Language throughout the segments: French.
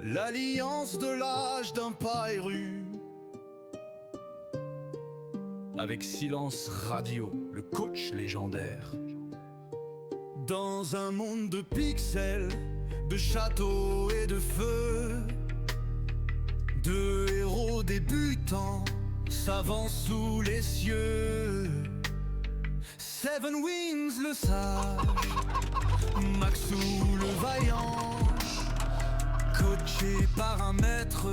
L'alliance de l'âge d'un Pairu. Avec Silence Radio, le coach légendaire. Dans un monde de pixels, de châteaux et de feux, deux héros débutants s'avancent sous les cieux. Seven Winds le sage, Maxou le vaillant, coaché par un maître,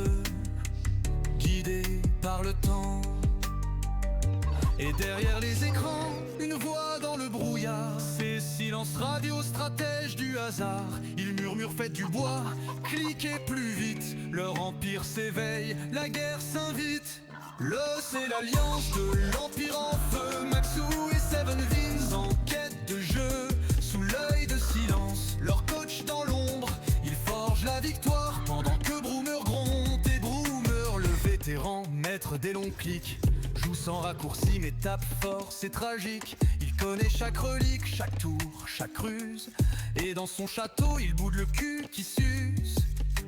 guidé par le temps. Et derrière les écrans, une voix dans le brouillard. C'est Silence Radio, stratège du hasard. Ils murmurent, faites du bois, cliquez plus vite. Leur empire s'éveille, la guerre s'invite. Le c'est l'alliance de l'empire en feu. Maxou et Seven Vins en quête de jeu. Sous l'œil de Silence, leur coach dans l'ombre. Ils forgent la victoire pendant que Broomer gronde. Et Broomer, le vétéran, maître des longs clics, joue sans raccourci mais tape fort, c'est tragique. Il connaît chaque relique, chaque tour, chaque ruse. Et dans son château, il boude le cul qui s'use.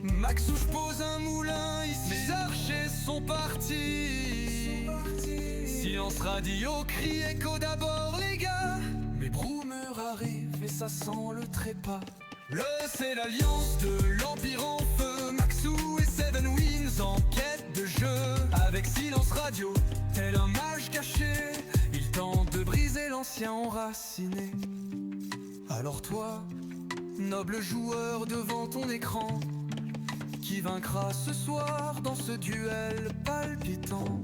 Maxouche pose un moulin ici, mes archers sont partis. Silence Radio crie écho d'abord les gars. Mais Broomer arrive et ça sent le trépas. Le c'est l'alliance de l'empire en feu. Maxou et Seven Winds en quête de jeu. Avec Silence Radio, tel un mage caché, il tente de briser l'ancien enraciné. Alors toi, noble joueur devant ton écran, qui vaincra ce soir dans ce duel palpitant?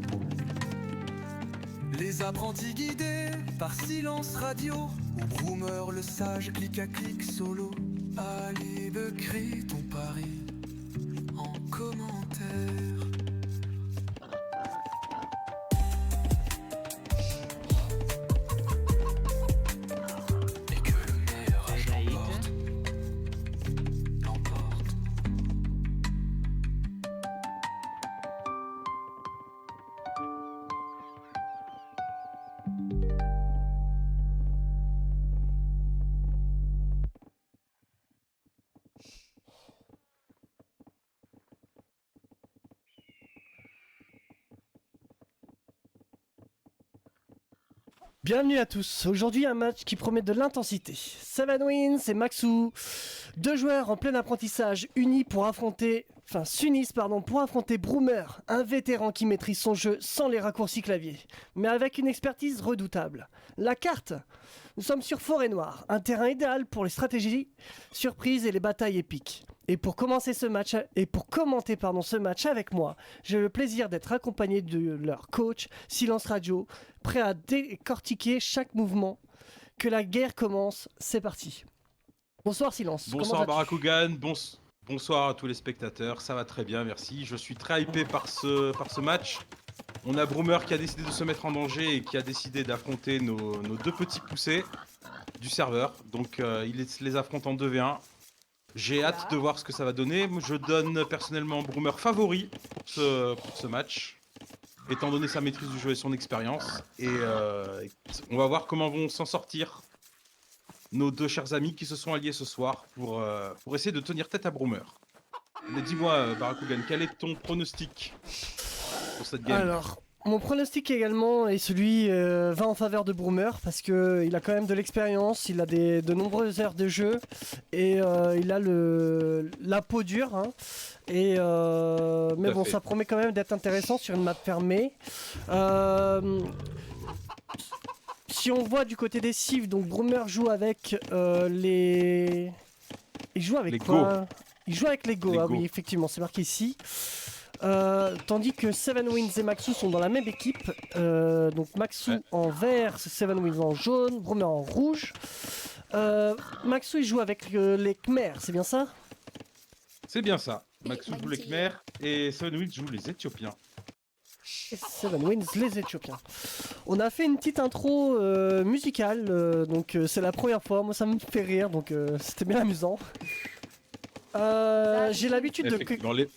Les apprentis guidés par Silence Radio, ou Broomer le sage clic à clic solo. Alib crie ton pari en commentaire. Bienvenue à tous. Aujourd'hui, un match qui promet de l'intensité. Seven Winds et Maxou, deux joueurs en plein apprentissage, s'unissent pour affronter Broomer, un vétéran qui maîtrise son jeu sans les raccourcis clavier, mais avec une expertise redoutable. La carte, nous sommes sur Forêt Noire, un terrain idéal pour les stratégies, surprises et les batailles épiques. Et pour commenter ce match avec moi, j'ai le plaisir d'être accompagné de leur coach, Silence Radio, prêt à décortiquer chaque mouvement. Que la guerre commence, c'est parti. Bonsoir Silence. Bonsoir Barakugan, bonsoir à tous les spectateurs, ça va très bien, merci. Je suis très hypé par ce match. On a Broomer qui a décidé de se mettre en danger et qui a décidé d'affronter nos deux petits poussés du serveur. Donc il les affronte en 2v1. J'ai hâte de voir ce que ça va donner. Je donne personnellement Broomer favori pour ce match, étant donné sa maîtrise du jeu et son expérience. Et on va voir comment vont s'en sortir nos deux chers amis qui se sont alliés ce soir pour essayer de tenir tête à Broomer. Mais dis-moi, Barakugan, quel est ton pronostic pour cette game? Alors, mon pronostic également est celui va en faveur de Broomer parce que il a quand même de l'expérience, il a de nombreuses heures de jeu et il a la peau dure. Hein. Et mais bon, ça promet quand même d'être intéressant sur une map fermée. Si on voit du côté des cives, donc Broomer joue avec il joue avec les quoi Go. Il joue avec les Go, ah oui, effectivement, c'est marqué ici. Tandis que Seven Winds et Maxou sont dans la même équipe. Donc Maxou en vert, Seven Winds en jaune, Broomer en rouge. Maxou il joue avec les Khmers, c'est bien ça? C'est bien ça. Maxou joue les Khmers et Seven Winds joue les Éthiopiens. Et Seven Winds, les Éthiopiens. On a fait une petite intro musicale, donc c'est la première fois, moi ça me fait rire, donc c'était bien amusant. J'ai l'habitude de...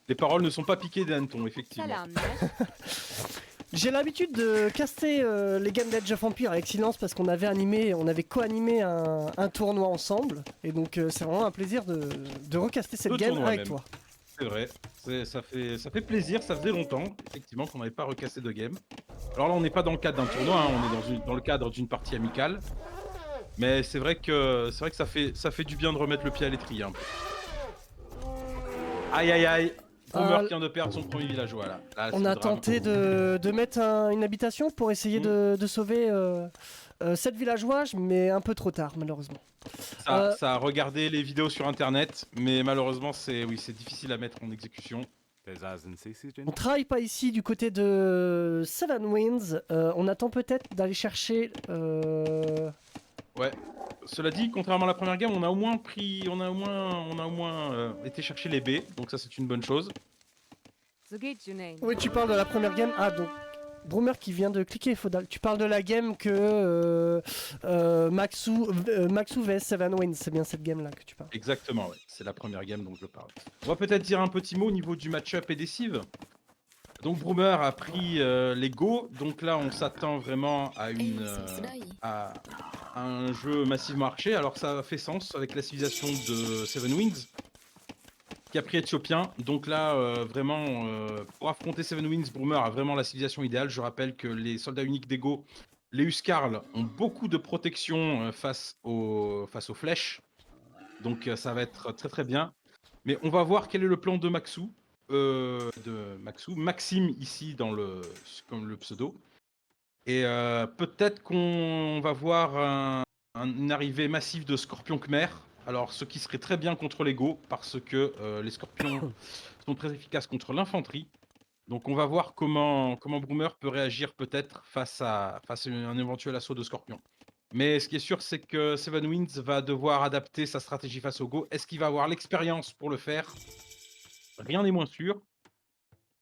Les paroles ne sont pas piquées des hannetons, effectivement. J'ai l'habitude de caster les games d'Age of Empire avec Silence parce qu'on avait co-animé un tournoi ensemble. Et donc c'est vraiment un plaisir de recaster cette Le game tournoi avec même. toi. C'est vrai, ça fait plaisir, ça faisait longtemps, effectivement, qu'on n'avait pas recassé de game. Alors là, on n'est pas dans le cadre d'un tournoi, hein, on est dans le cadre d'une partie amicale. Mais c'est vrai que ça fait du bien de remettre le pied à l'étrier un peu. Aïe aïe aïe, Broomer qui vient de perdre son premier villageois là. Là, c'est On le a drame. tenté de mettre une habitation pour essayer de sauver 7 villageois, mais un peu trop tard malheureusement. Ça a regardé les vidéos sur internet, mais malheureusement c'est difficile à mettre en exécution. On travaille pas ici du côté de Seven Winds. On attend peut-être d'aller chercher. Ouais. Cela dit, contrairement à la première game, on a au moins été chercher les baies, donc ça c'est une bonne chose. Oui, tu parles de la première game. Ah donc Broomer qui vient de cliquer Faudal. Tu parles de la game que Maxou vs Seven Winds. C'est bien cette game là que tu parles. Exactement, ouais. C'est la première game dont je parle. On va peut-être dire un petit mot au niveau du match-up et des cives. Donc Broomer a pris les go, donc là on s'attend vraiment à un jeu massivement arché. Alors ça fait sens avec la civilisation de Seven Winds qui a pris Éthiopien. Donc là vraiment pour affronter Seven Winds, Broomer a vraiment la civilisation idéale. Je rappelle que les soldats uniques d'Ego, les Huskarls, ont beaucoup de protection face aux flèches. Donc ça va être très très bien. Mais on va voir quel est le plan de Maxou. Maxime ici comme le pseudo. Et peut-être qu'on va voir une arrivée massive de Scorpion Khmer. Alors ce qui serait très bien contre les Go, parce que les Scorpions sont très efficaces contre l'infanterie. Donc on va voir comment Broomer peut réagir peut-être face à un éventuel assaut de Scorpion. Mais ce qui est sûr, c'est que Seven Winds va devoir adapter sa stratégie face au Go. Est-ce qu'il va avoir l'expérience pour le faire? Rien n'est moins sûr.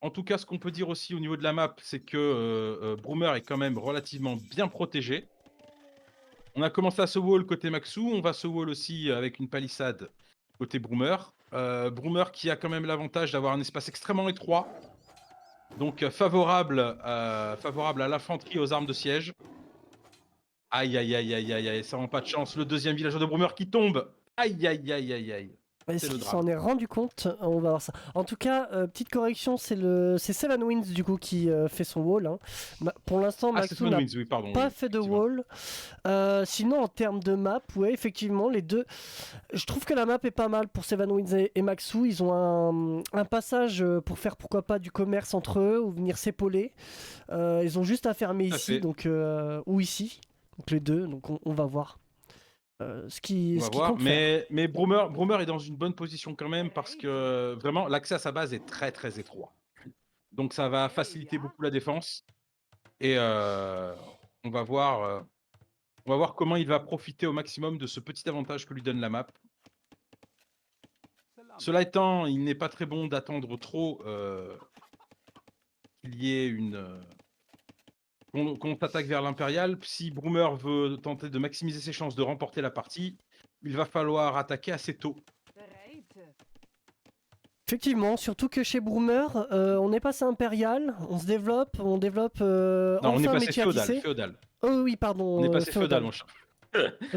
En tout cas, ce qu'on peut dire aussi au niveau de la map, c'est que Broomer est quand même relativement bien protégé. On a commencé à se wall côté Maxou, on va se wall aussi avec une palissade côté Broomer. Broomer qui a quand même l'avantage d'avoir un espace extrêmement étroit, donc favorable à l'infanterie et aux armes de siège. Aïe aïe aïe aïe aïe aïe, ça rend pas de chance. Le deuxième villageois de Broomer qui tombe. Aïe aïe aïe aïe aïe. Est-ce C'est le qu'il s'en drame. est rendu compte? On va voir ça. En tout cas, petite correction, c'est Seven Winds du coup qui fait son wall. Hein. Pour l'instant, Ah, c'est Maxou Seven n'a Winds, oui, pardon. pas Oui, fait de effectivement. wall. Sinon, en termes de map, ouais, effectivement, les deux. Je trouve que la map est pas mal pour Seven Winds et Maxou. Ils ont un passage pour faire pourquoi pas du commerce entre eux ou venir s'épauler. Ils ont juste à fermer Tout à ici, fait. donc ou ici, donc les deux. Donc on va voir. Ce qui On va voir. compte faire. Mais Broomer est dans une bonne position quand même parce que vraiment l'accès à sa base est très très étroit. Donc ça va faciliter beaucoup la défense. Et on va voir comment il va profiter au maximum de ce petit avantage que lui donne la map. Cela étant, il n'est pas très bon d'attendre trop qu'il y ait qu'on s'attaque vers l'impérial. Si Broomer veut tenter de maximiser ses chances de remporter la partie, il va falloir attaquer assez tôt. Effectivement, surtout que chez Broomer, on est passé impérial, on développe Non, on est enfin passé métier à tisser. féodal. Oh oui, pardon. On est passé féodal, mon cher.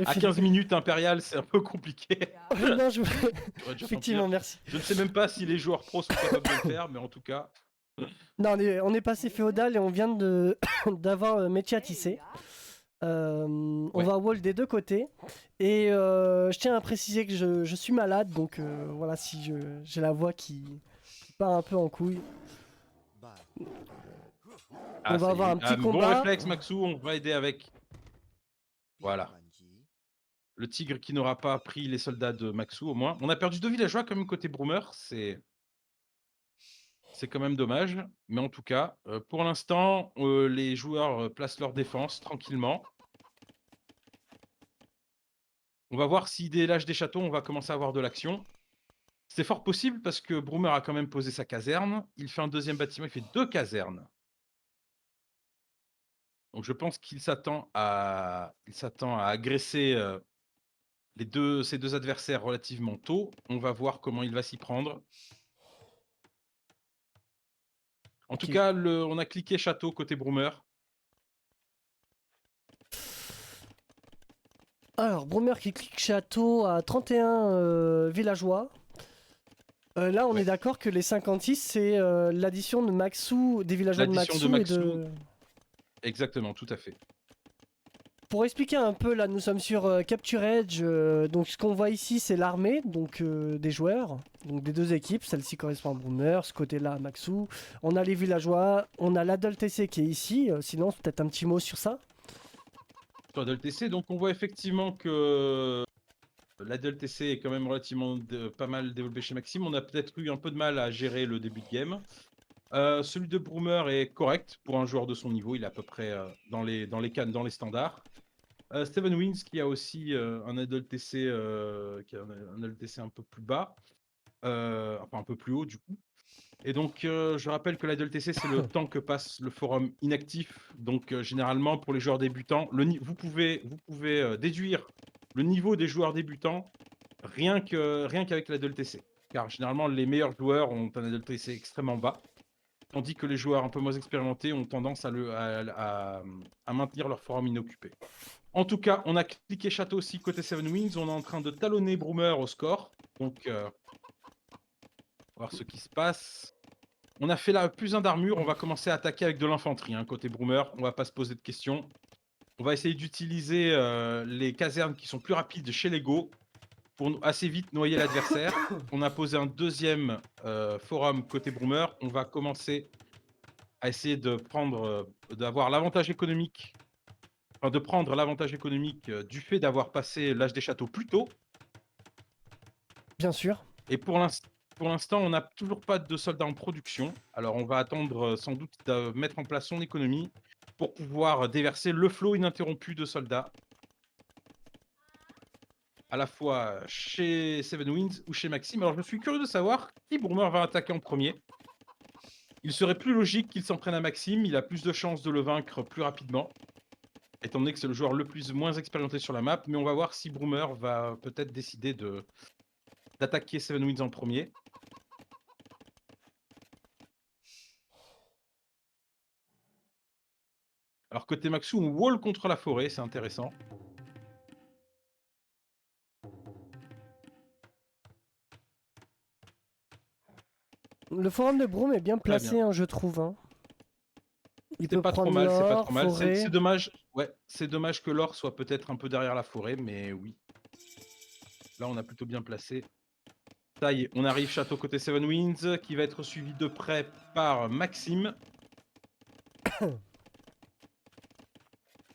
À 15 minutes impérial, c'est un peu compliqué. Non, J'aurais dû effectivement, sentir. merci. Je ne sais même pas si les joueurs pros sont capables de le faire, mais en tout cas. Non, on est passé féodal et on vient d'avoir métier à tisser. On va wall des deux côtés. Et je tiens à préciser que je suis malade, donc voilà, si j'ai la voix qui part un peu en couille. On va avoir un petit Bon combat. réflexe, Maxou, on va aider avec. Voilà. Le tigre qui n'aura pas pris les soldats de Maxou, au moins. On a perdu 2 villageois, quand même, côté Broomer. C'est quand même dommage. Mais en tout cas, pour l'instant, les joueurs placent leur défense tranquillement. On va voir si dès l'âge des châteaux, on va commencer à avoir de l'action. C'est fort possible parce que Broomer a quand même posé sa caserne. Il fait un deuxième bâtiment, il fait 2 casernes. Donc je pense qu'il s'attend à agresser ses deux adversaires relativement tôt. On va voir comment il va s'y prendre. En tout Ok. cas, on a cliqué château côté Broomer. Alors, Broomer qui clique château à 31 villageois. Là, on est Ouais. d'accord que les 56, c'est l'addition de Maxou, des villageois de L'addition de Maxou et Maxou, de... exactement, tout à fait. Pour expliquer un peu, là, nous sommes sur Capture Edge. Donc, ce qu'on voit ici, c'est l'armée, donc des joueurs, donc des deux équipes. Celle-ci correspond à Broomer, ce côté-là à Maxou. On a les villageois, on a l'Adult TC qui est ici. Sinon, peut-être un petit mot sur ça. Sur ADLTC, donc on voit effectivement que l'ADLTC est quand même relativement pas mal développé chez Maxime. On a peut-être eu un peu de mal à gérer le début de game. Celui de Broomer est correct pour un joueur de son niveau. Il est à peu près dans les cannes, dans les standards. Steven Wings qui a aussi un ADLTC qui a un ADLTC un peu plus bas, enfin un peu plus haut du coup. Et donc, je rappelle que l'ADLTC, c'est le temps que passe le forum inactif. Donc, généralement, pour les joueurs débutants, vous pouvez déduire le niveau des joueurs débutants rien qu'avec l'ADLTC. Car généralement, les meilleurs joueurs ont un ADLTC extrêmement bas, tandis que les joueurs un peu moins expérimentés ont tendance à maintenir leur forum inoccupé. En tout cas, on a cliqué château aussi côté Seven Wings. On est en train de talonner Broomer au score. Donc, on va voir ce qui se passe. On a fait là plus un d'armure, on va commencer à attaquer avec de l'infanterie, hein, côté Broomer, on va pas se poser de questions. On va essayer d'utiliser les casernes qui sont plus rapides chez Lego pour assez vite noyer l'adversaire. On a posé un deuxième forum côté Broomer, on va commencer à essayer de d'avoir l'avantage économique, enfin de prendre l'avantage économique du fait d'avoir passé l'âge des châteaux plus tôt. Bien sûr. Et pour l'instant, on n'a toujours pas de soldats en production. Alors, on va attendre sans doute de mettre en place son économie pour pouvoir déverser le flot ininterrompu de soldats. À la fois chez Seven Winds ou chez Maxime. Alors, je suis curieux de savoir qui Broomer va attaquer en premier. Il serait plus logique qu'il s'en prenne à Maxime. Il a plus de chances de le vaincre plus rapidement, étant donné que c'est le joueur le moins expérimenté sur la map. Mais on va voir si Broomer va peut-être décider d'attaquer Seven Winds en premier. Alors côté Maxou, on wall contre la forêt, c'est intéressant. Le forum de Broom est bien Très placé, bien. hein, je trouve. Hein. Il C'est peut pas trop prendre mal, c'est pas l'or, trop mal. forêt. C'est dommage. Ouais, c'est dommage que l'or soit peut-être un peu derrière la forêt, mais oui. Là, on a plutôt bien placé. Ça y est, on arrive château côté Seven Winds, qui va être suivi de près par Maxime.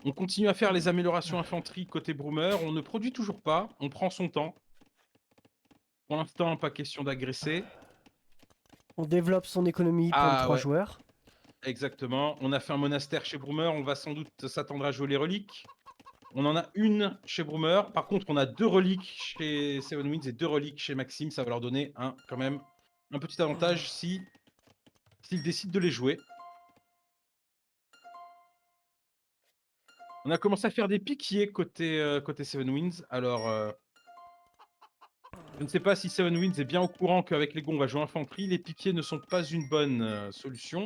On continue à faire les améliorations infanterie côté Broomer. On ne produit toujours pas, on prend son temps. Pour l'instant, pas question d'agresser. On développe son économie pour les 3 ouais, joueurs. exactement. On a fait un monastère chez Broomer, on va sans doute s'attendre à jouer les reliques. On en a une chez Broomer. Par contre, on a 2 reliques chez Seven Winds et 2 reliques chez Maxime. Ça va leur donner quand même un petit avantage s'ils décident de les jouer. On a commencé à faire des piquiers côté Seven Winds. Alors, je ne sais pas si Seven Winds est bien au courant qu'avec les gonds, on va jouer infanterie. Les piquiers ne sont pas une bonne solution.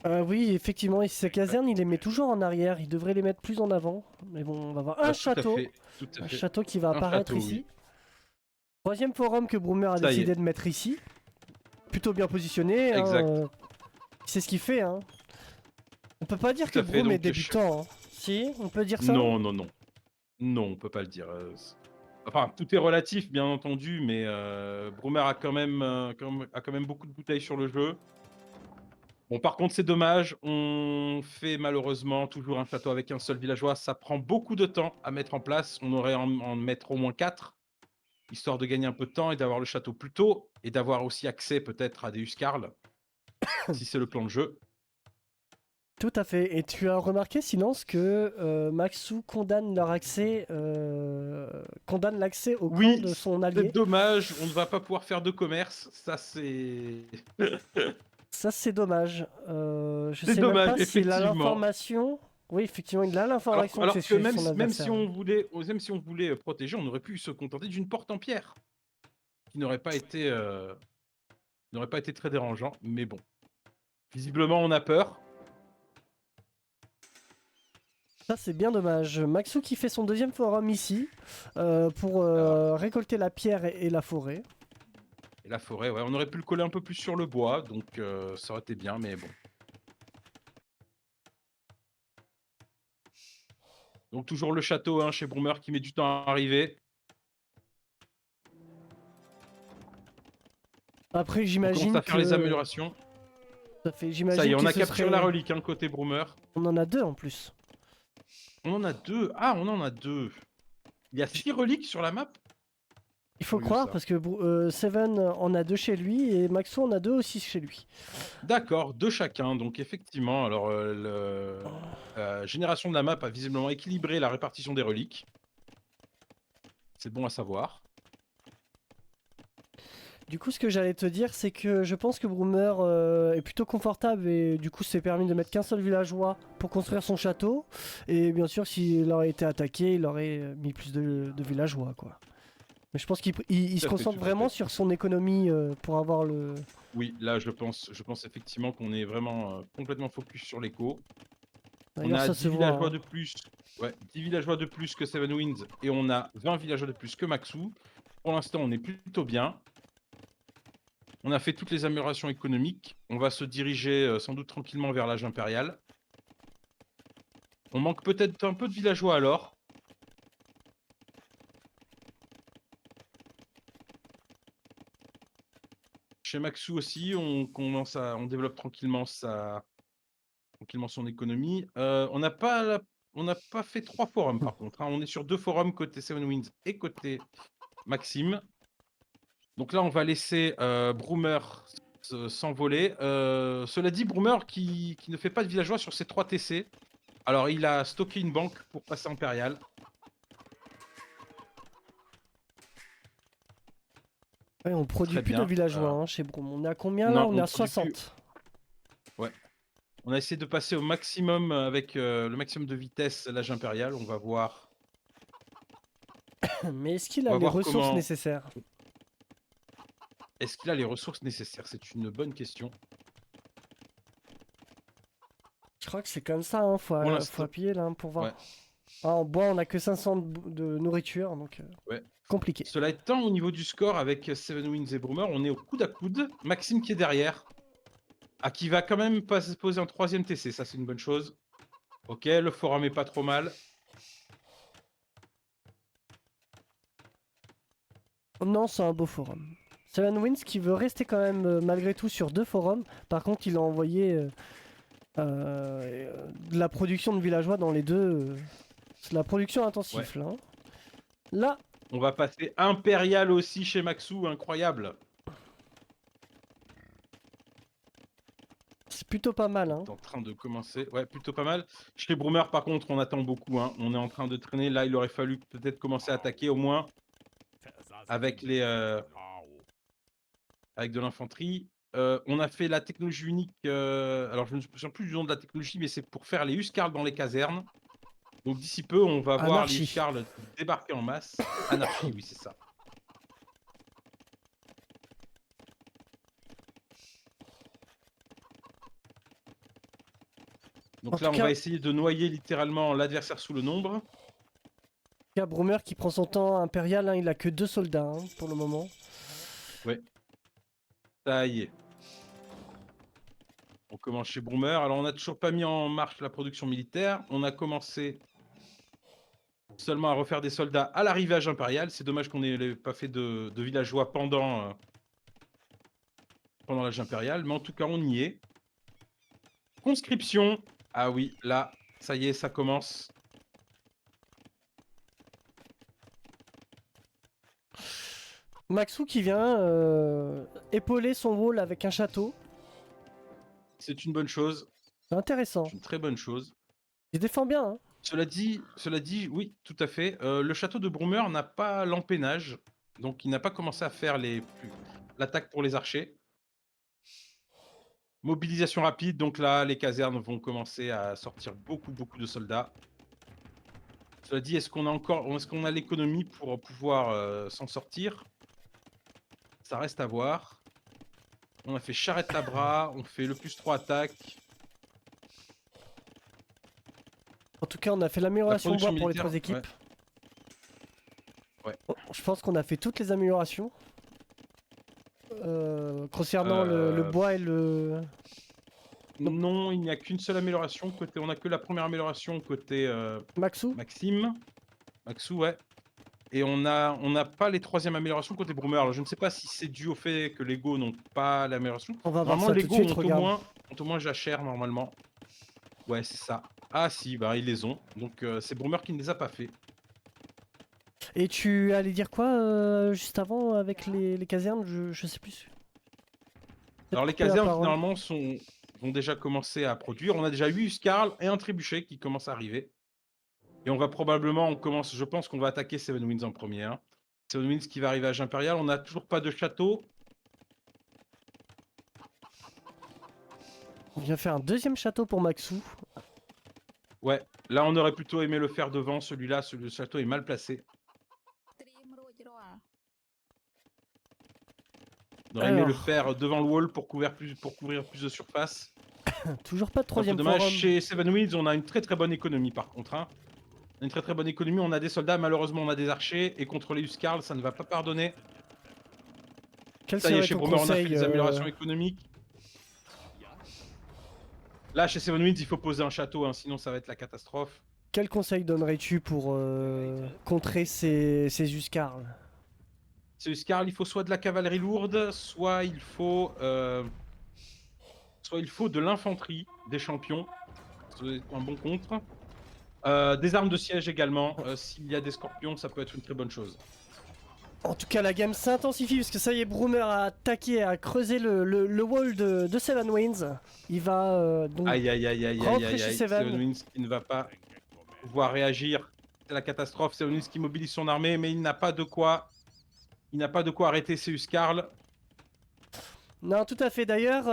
Oui, effectivement, et ces casernes, il les met toujours en arrière. Il devrait les mettre plus en avant. Mais bon, on va voir. Un château. Tout à Un fait. château qui va apparaître château, ici. oui. Troisième forum que Broomer a Ça y décidé est. de mettre ici. Plutôt bien positionné. Exact. C'est ce qu'il fait. Hein. On peut pas dire Tout que à fait, Broom est donc, débutant. Hein. Si, on peut dire ça. Non, non, non. Non, on peut pas le dire. Enfin, tout est relatif, bien entendu, mais Broomer a quand même beaucoup de bouteilles sur le jeu. Bon, par contre, c'est dommage. On fait malheureusement toujours un château avec un seul villageois. Ça prend beaucoup de temps à mettre en place. On aurait en mettre au moins 4, histoire de gagner un peu de temps et d'avoir le château plus tôt, et d'avoir aussi accès peut-être à des Huskarls, si c'est le plan de jeu. Tout à fait. Et tu as remarqué, Silence, que Maxou condamne l'accès au camp Oui, de son c'est allié. dommage. On ne va pas pouvoir faire de commerce. Ça, c'est... Ça, c'est dommage. Je C'est sais dommage, même pas s'il a effectivement. l'information. Oui, effectivement, il a l'information Alors que que c'est même, son même adversaire. si on voulait protéger, on aurait pu se contenter d'une porte en pierre, qui n'aurait pas été n'aurait pas été très dérangeant, mais bon. Visiblement, on a peur. Ça, c'est bien dommage. Maxou qui fait son deuxième forum ici pour récolter la pierre et la forêt. Et la forêt, ouais, on aurait pu le coller un peu plus sur le bois, donc ça aurait été bien, mais bon. Donc toujours le château hein, chez Broomer qui met du temps à arriver. Après, On commence j'imagine à faire les améliorations. Ça y j'imagine est, on que a ce capturé serait... la relique hein, côté Broomer. On en a 2 en plus. On en a 2. Ah, on en a 2. Il y a 6 reliques sur la map. Il faut Curieux, croire ça. parce que Seven en a 2 chez lui et Maxou en a 2 aussi chez lui. D'accord, 2 chacun. Donc effectivement, alors la génération de la map a visiblement équilibré la répartition des reliques. C'est bon à savoir. Du coup, ce que j'allais te dire, c'est que je pense que Broomer est plutôt confortable et du coup, s'est permis de mettre qu'un seul villageois pour construire son château. Et bien sûr, s'il aurait été attaqué, il aurait mis plus de villageois, quoi. Mais je pense qu'il se concentre Tout à vraiment fait. sur son économie pour avoir le... Oui, là je pense effectivement qu'on est vraiment complètement focus sur l'écho. On D'ailleurs, a ça 10 se voit. villageois Hein. de plus. Ouais, 10 villageois de plus que Seven Winds et on a 20 villageois de plus que Maxou. Pour l'instant, on est plutôt bien. On a fait toutes les améliorations économiques. On va se diriger sans doute tranquillement vers l'âge impérial. On manque peut-être un peu de villageois alors. Chez Maxou aussi, on développe tranquillement son économie. On n'a pas fait 3 forums par contre. Hein. On est sur 2 forums côté Seven Winds et côté Maxime. Donc là, on va laisser Broomer s'envoler. Cela dit, Broomer qui ne fait pas de villageois sur ses 3 TC. Alors, il a stocké une banque pour passer impérial. Ouais, on produit Très plus de bien. villageois hein, chez Broom. On est à combien là? Non, On est on à produit plus. 60. Ouais. On a essayé de passer au maximum avec le maximum de vitesse l'âge impérial. On va voir. Mais est-ce qu'il On a va les voir ressources comment. nécessaires? Est-ce qu'il a les ressources nécessaires? C'est une bonne question. Je crois que c'est comme ça, hein. Pour Faut l'instant, appuyer là hein, pour ouais, voir. Ah, en bois, on a que 500 de nourriture, donc ouais. compliqué. Cela étant, au niveau du score avec Seven Winds et Broomer, on est au coude à coude. Maxime qui est derrière. Ah, qui va quand même pas se poser un 3e TC, ça c'est une bonne chose. Ok, le forum est pas trop mal. Non, c'est un beau forum. Seven Winds qui veut rester quand même malgré tout sur 2 forums. Par contre, il a envoyé de la production de villageois dans les 2. C'est la production intensive Ouais. là. Hein. Là, On va passer impérial aussi chez Maxou, incroyable. c'est plutôt pas mal. Hein. C'est en train de commencer. Ouais, plutôt pas mal. Chez Broomer, par contre, on attend beaucoup. Hein. On est en train de traîner. Là, il aurait fallu peut-être commencer à attaquer au moins avec avec de l'infanterie. On a fait la technologie unique. Alors, je ne me souviens plus du nom de la technologie, mais c'est pour faire les Huscarls dans les casernes. Donc, d'ici peu, on va voir les Anarchie. Huscarls débarquer en masse. Anarchie, oui, c'est ça. Donc là, on va essayer de noyer littéralement l'adversaire sous le nombre. Broomer qui prend son temps impérial, hein, il a que 2 soldats hein, pour le moment. Ouais. Ça y est. On commence chez Broomer. Alors, on n'a toujours pas mis en marche la production militaire. On a commencé seulement à refaire des soldats à l'arrivage impérial. C'est dommage qu'on n'ait pas fait de villageois pendant l'âge impérial. Mais en tout cas, on y est. Conscription. Ah oui, là, ça y est, ça commence. Maxou qui vient épauler son wall avec un château. C'est une bonne chose. C'est intéressant. C'est une très bonne chose. Il défend bien. Hein. Cela dit, oui, tout à fait. Le château de Broomer n'a pas l'empennage. Donc, il n'a pas commencé à faire l'attaque pour les archers. Mobilisation rapide, donc là, les casernes vont commencer à sortir beaucoup de soldats. Cela dit, est-ce qu'on a l'économie pour pouvoir s'en sortir? Ça reste à voir. On a fait charrette à bras, on fait le +3 attaque. En tout cas, on a fait l'amélioration bois pour les militaire, 3 équipes. Ouais. Je pense qu'on a fait toutes les améliorations. Concernant le bois et le... Non, il n'y a qu'une seule amélioration. On a que la première amélioration côté Maxou. Maxou, ouais. Et on n'a pas les troisième améliorations côté Broomer. Alors je ne sais pas si c'est dû au fait que les Go n'ont pas l'amélioration. On va voir Normalement, ça les tout de Go suite, ont regarde. au moins jachère normalement. Ouais, c'est ça. Ah si, bah ils les ont. Donc c'est Broomer qui ne les a pas fait. Et tu allais dire quoi juste avant avec les casernes, je sais plus. Alors les casernes finalement vont déjà commencer à produire. On a déjà 8 Huskarl et un trébuchet qui commence à arriver. Et on va probablement, je pense qu'on va attaquer Seven Winds en premier. Hein. Seven Winds qui va arriver à Âge Impérial. On n'a toujours pas de château. On vient faire un deuxième château pour Maxou. Ouais, là on aurait plutôt aimé le faire devant. Celui-là, le château est mal placé. On aurait aimé le faire devant le wall pour couvrir plus de surface. Toujours pas de troisième dommage. forum. Chez Seven Winds, on a une très bonne économie par contre. Hein. On a une très bonne économie. On a des soldats, malheureusement on a des archers. Et contre les Huskarl, ça ne va pas pardonner. Quel Ça y est, serait chez ton Broomer, on a fait conseil des améliorations économiques. Là, chez Seven Winds, il faut poser un château, hein, sinon ça va être la catastrophe. Quel conseil donnerais-tu pour contrer ces Huskarl? Ces Huskarl, il faut soit de la cavalerie lourde, soit il faut de l'infanterie, des champions. C'est un bon contre. Des armes de siège également. S'il y a des scorpions, ça peut être une très bonne chose. En tout cas, la game s'intensifie parce que ça y est, Broomer a attaqué, a creusé le wall de Seven Winds. Il va donc Aïe, rentrer chez Seven Seven. Winds qui ne va pas pouvoir réagir. C'est la catastrophe. Seven Winds qui mobilise son armée, mais il n'a pas de quoi. Il n'a pas de quoi arrêter ces Huskarl. Non, tout à fait. D'ailleurs,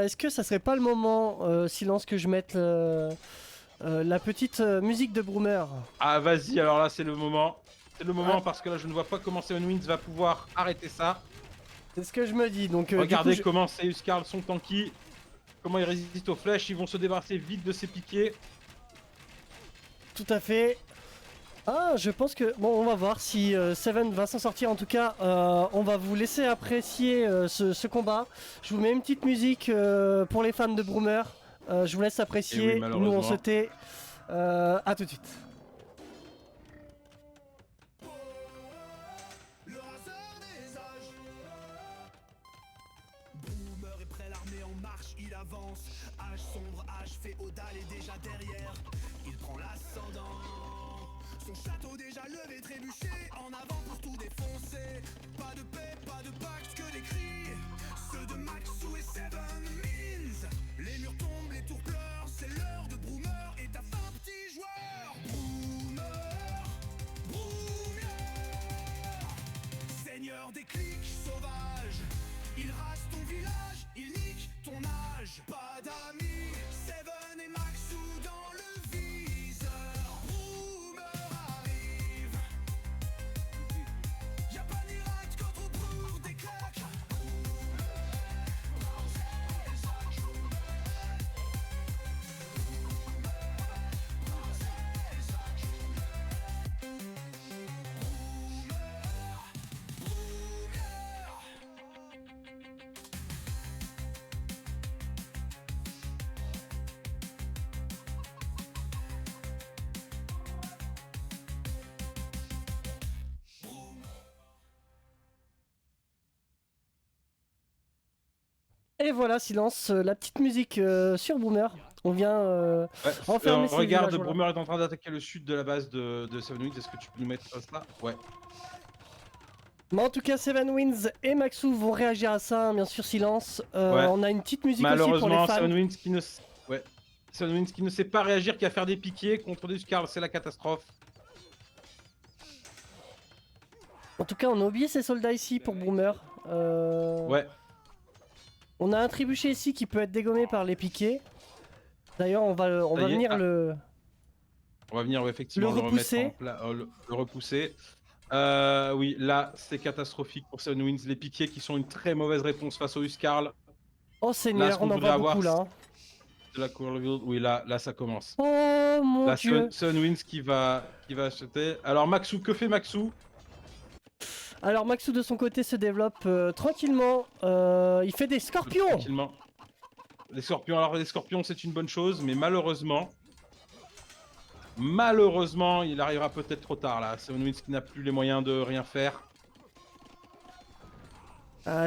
est-ce que ça serait pas le moment, silence, que je mette la petite musique de Broomer? Ah, vas-y, alors là, c'est le moment. C'est le moment parce que là, je ne vois pas comment Seven Winds va pouvoir arrêter ça. C'est ce que je me dis. Donc, regardez du coup, comment ces Huskarl sont tanky. Comment ils résistent aux flèches. Ils vont se débarrasser vite de ces piquets. Tout à fait. Ah, je pense que... Bon, on va voir si Seven va s'en sortir. En tout cas, on va vous laisser apprécier ce combat. Je vous mets une petite musique pour les fans de Broomer. Je vous laisse apprécier. Oui, nous, on se tait. À tout de suite. Le raseur des âges. Broomer est prêt, l'armée en marche, il avance. Âge sombre, âge féodal est déjà derrière. Il prend l'ascendant. Son château déjà levé, trébuché, en avant pour tout défoncer. Pas de paix, pas de pacte, que des cris. Ceux de Maxou et Seven Winds. Les murs tombent, les tours pleurent, c'est l'heure de Broomer et ta fin petit joueur. Broomer, Broomer. Seigneur des clics sauvages, il rase ton village, il nique ton âge. Pas d'amis, Seven et Maxou dans le viseur. Broomer arrive. Y'a pas de miracle quand on pour des claques. Et voilà, silence. La petite musique sur Broomer. On vient enfermer ces regarde, villageois-là. Broomer est en train d'attaquer le sud de la base de Seven Winds. Est-ce que tu peux nous mettre ça? Ouais. Mais en tout cas, Seven Winds et Maxou vont réagir à ça, bien sûr, silence. Ouais. On a une petite musique aussi pour les Malheureusement, fans. Seven Winds qui ne sait pas réagir, qui va faire des piquets contre des Huskarl, c'est la catastrophe. En tout cas, on a oublié ces soldats ici pour Broomer. Ouais. On a un trébuchet ici qui peut être dégommé par les piquets. D'ailleurs, on va venir le... On va venir effectivement Le repousser. le repousser. Oui, là, c'est catastrophique pour Seven Winds. Les piquets qui sont une très mauvaise réponse face aux Huskarl. Oh Là, ce Seigneur, qu'on on en voudrait voit beaucoup avoir, là. Hein. de la Courville. Oui, là, ça commence. Oh mon La dieu. Sunwinds qui va acheter. Alors, Maxou, que fait Maxou? Alors Maxou de son côté se développe tranquillement. Il fait des scorpions. Tranquillement. Les scorpions, alors les scorpions, c'est une bonne chose, mais malheureusement, il arrivera peut-être trop tard là. Sunwinds qui n'a plus les moyens de rien faire.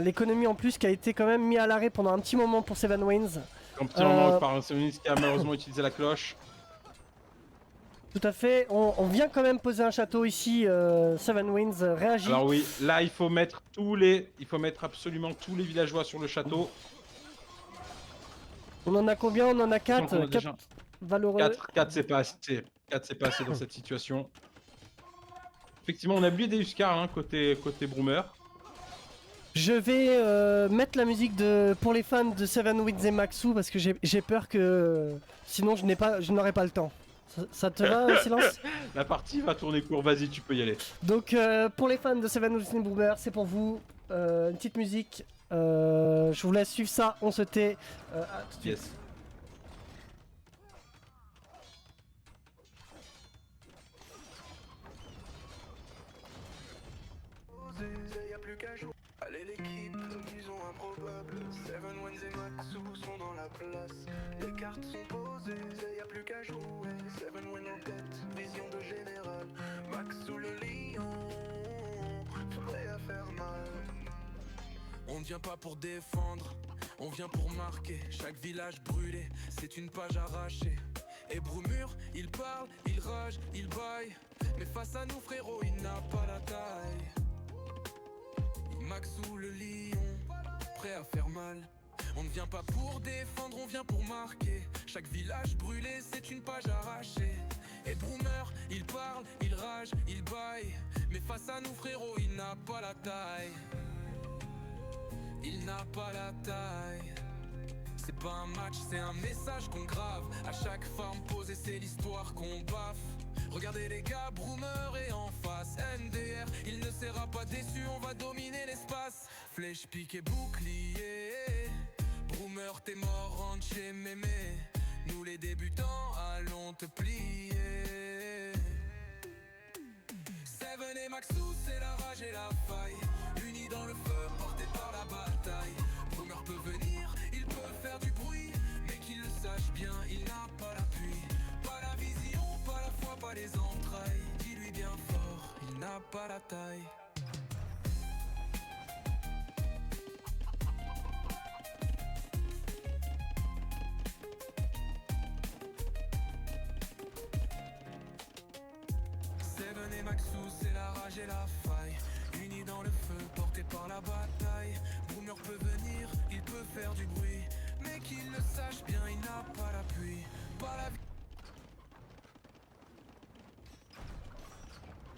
L'économie en plus qui a été quand même mis à l'arrêt pendant un petit moment pour Seven Winds. Un petit moment par Sunwinds qui a malheureusement utilisé la cloche. Tout à fait, on vient quand même poser un château ici, Seven Winds réagit. Alors oui, là il faut mettre absolument tous les villageois sur le château. On en a combien? On en a 4. Donc, on a déjà- Valeureux. 4 c'est pas assez. 4 c'est pas assez dans cette situation. Effectivement, on a oublié des Huskars hein, côté Broomer. Je vais mettre la musique pour les fans de Seven Winds et Maxou parce que j'ai peur que sinon je n'aurai pas le temps. Ça te va, Silence? La partie va tourner court, vas-y, tu peux y aller. Donc pour les fans de Seven Winds et Boomer, c'est pour vous une petite musique. Je vous laisse suivre ça, on se tait. À tout de suite. Yes. Y a plus qu'à jouer. Allez l'équipe, ils ont improbable. Seven Winds et Maxou sont dans la place. Les cartes sont posées, y a plus qu'à jouer. Seven Winds en tête, vision de général. Maxou le lion, prêt à faire mal. On ne vient pas pour défendre, on vient pour marquer. Chaque village brûlé, c'est une page arrachée. Et Brumur, il parle, il rage, il baille. Mais face à nous frérot, il n'a pas la taille. Maxou le lion, prêt à faire mal. On ne vient pas pour défendre, on vient pour marquer. Chaque village brûlé, c'est une page arrachée. Et Broomer, il parle, il rage, il baille. Mais face à nous frérot, il n'a pas la taille. Il n'a pas la taille. C'est pas un match, c'est un message qu'on grave. À chaque forme posée, c'est l'histoire qu'on baffe. Regardez les gars, Broomer est en face. MDR, il ne sera pas déçu, on va dominer l'espace. Flèche, pique et bouclier. Broomer, t'es mort, rentre chez mémé. Nous les débutants, allons te plier. Seven et Maxou, c'est la rage et la faille. Unis dans le feu, portés par la bataille. Broomer peut venir, il peut faire du bruit. Mais qu'il le sache bien, il n'a pas l'appui. Pas la vision, pas la foi, pas les entrailles. Dis-lui bien fort, il n'a pas la taille. Seven et Maxou, c'est la rage et la faille. Unis dans le feu, portés par la bataille. Broomer peut venir, il peut faire du bruit. Mais qu'il le sache bien, il n'a pas l'appui. Pas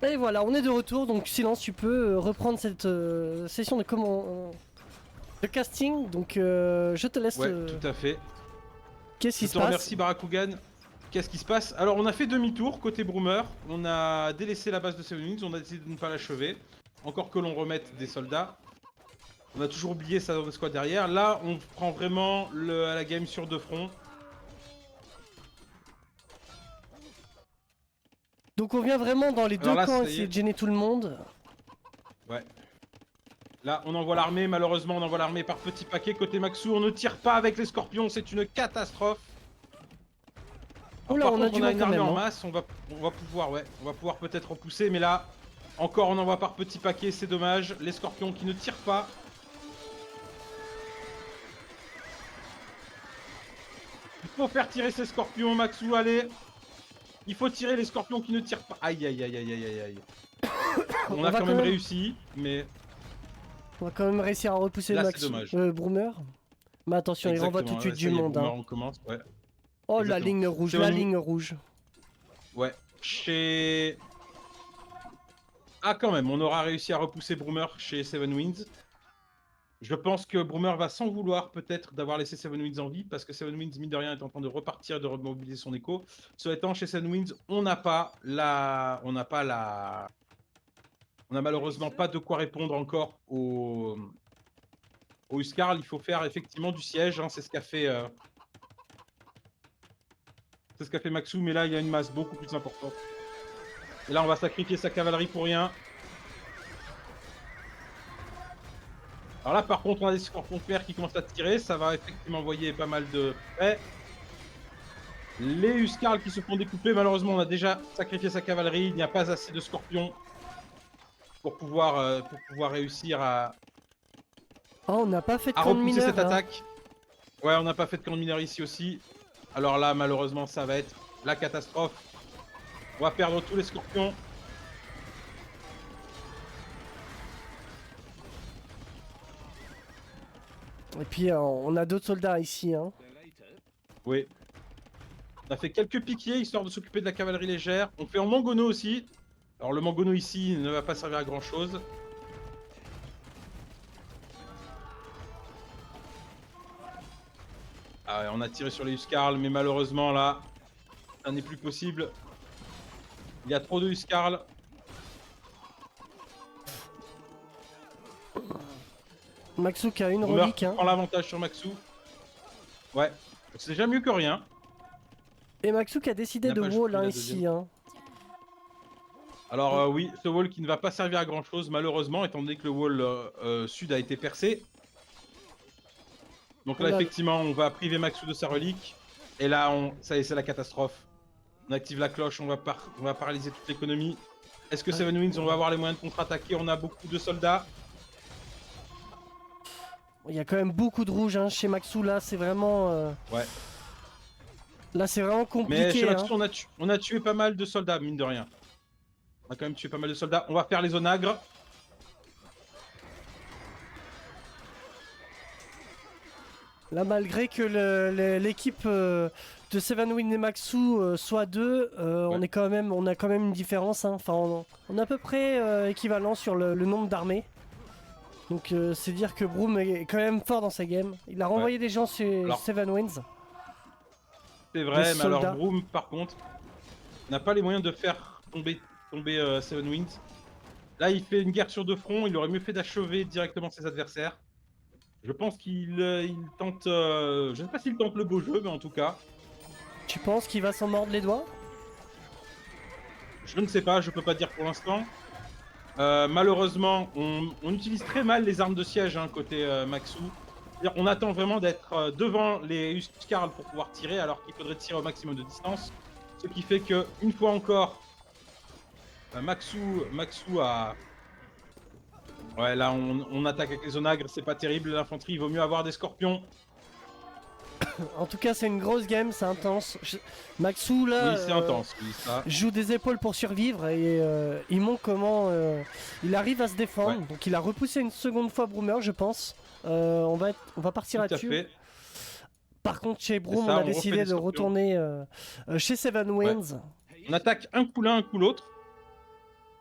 la Et voilà, on est de retour, donc Silence, tu peux reprendre cette session de casting, donc je te laisse... Ouais, tout à fait. Qu'est-ce qui Je se te passe? remercie Barakugan. Qu'est-ce qui se passe? Alors on a fait demi-tour côté Broomer, on a délaissé la base de Seven Winds, on a décidé de ne pas l'achever. Encore que l'on remette des soldats. On a toujours oublié ça dans le squad derrière. Là on prend vraiment la game sur deux fronts. Donc on vient vraiment dans les deux là, camps ça y essayer est. de gêner tout le monde. Ouais. Là on envoie l'armée, malheureusement on envoie l'armée par petits paquets côté Maxou. On ne tire pas avec les scorpions, c'est une catastrophe. Oula, Par on a contre, du on a mal une quand armée même. en Hein. masse, on va pouvoir peut-être repousser, mais là, encore on envoie par petits paquets, c'est dommage. Les scorpions qui ne tirent pas. Il faut faire tirer ces scorpions, Maxou, allez. Il faut tirer les scorpions qui ne tirent pas. Aïe, aïe, aïe, aïe, aïe, aïe, aïe. On a va quand même réussi, mais... On va quand même réussir à repousser Là, c'est Maxou, dommage. Broomer. Mais attention, il renvoie tout de suite du monde. Hein. On commence, ouais. Oh la exactement. ligne rouge, C'est la au niveau- ligne rouge. Ouais, chez... Ah quand même, on aura réussi à repousser Broomer chez Seven Winds. Je pense que Broomer va s'en vouloir peut-être d'avoir laissé Seven Winds en vie, parce que Seven Winds, mine de rien, est en train de repartir, de remobiliser son écho. Cela étant, chez Seven Winds, on n'a malheureusement pas de quoi répondre encore Au Huskarl, il faut faire effectivement du siège, hein, c'est ce qu'a fait... C'est ce qu'a fait Maxou, mais là, il y a une masse beaucoup plus importante. Et là, on va sacrifier sa cavalerie pour rien. Alors là, par contre, on a des scorpions de fer qui commencent à tirer. Ça va effectivement envoyer pas mal de près. Les Huskarls qui se font découper. Malheureusement, on a déjà sacrifié sa cavalerie. Il n'y a pas assez de scorpions pour pouvoir réussir à Oh, on n'a pas fait de camp de repousser mineurs, cette là. attaque. Ouais, on n'a pas fait de camp de mineurs ici aussi. Alors là, malheureusement, ça va être la catastrophe. On va perdre tous les scorpions. Et puis on a d'autres soldats ici. Hein. Oui. On a fait quelques piquiers histoire de s'occuper de la cavalerie légère. On fait en mangono aussi. Alors le mangono ici ne va pas servir à grand chose. Ah ouais, on a tiré sur les Huskarls, mais malheureusement là, ça n'est plus possible. Il y a trop de Huskarls. Maxou qui a une Boomer relique. Hein. prend l'avantage sur Maxou. Ouais, c'est déjà mieux que rien. Et Maxou qui a décidé Il de n'a pas wall joué hein, la ici. deuxième. Hein. Alors oui, ce wall qui ne va pas servir à grand chose malheureusement, étant donné que le wall sud a été percé. Donc là effectivement on va priver Maxou de sa relique. Et là ça y est, c'est la catastrophe. On active la cloche, on va paralyser toute l'économie. Est-ce que Seven Winds, on va avoir les moyens de contre-attaquer? On a beaucoup de soldats. Il y a quand même beaucoup de rouge hein, chez Maxou là, c'est vraiment... Ouais. Là c'est vraiment compliqué. Mais chez hein. Maxou on a tué pas mal de soldats, mine de rien. On a quand même tué pas mal de soldats. On va faire les onagres. Là malgré que l'équipe de Seven Wind et Maxou soit deux, on a quand même une différence. Hein. Enfin on est à peu près équivalent sur le nombre d'armées. Donc c'est dire que Broom est quand même fort dans sa game. Il a renvoyé des gens sur Seven Winds. C'est vrai, mais alors soldats. Broom par contre n'a pas les moyens de faire tomber Seven Winds. Là il fait une guerre sur deux fronts, il aurait mieux fait d'achever directement ses adversaires. Je pense qu'il tente... je sais pas s'il tente le beau jeu, mais en tout cas... Tu penses qu'il va s'en mordre les doigts? Je ne sais pas, je peux pas dire pour l'instant. Malheureusement, on utilise très mal les armes de siège hein, côté Maxou. On attend vraiment d'être devant les Huskarls pour pouvoir tirer, alors qu'il faudrait tirer au maximum de distance. Ce qui fait que, une fois encore, Maxou a... Ouais, là on attaque avec les onagres, c'est pas terrible l'infanterie, il vaut mieux avoir des scorpions. En tout cas, c'est une grosse game, c'est intense. Maxou là, Oui, c'est intense, oui, ça. joue des épaules pour survivre et il montre comment il arrive à se défendre. Ouais. Donc il a repoussé une seconde fois Broomer, je pense. On va partir Tout à là-dessus. fait. Par contre, chez Broom, ça, on a on refait décidé des de scorpions. retourner chez Seven Winds. On attaque un coup l'un, un coup l'autre.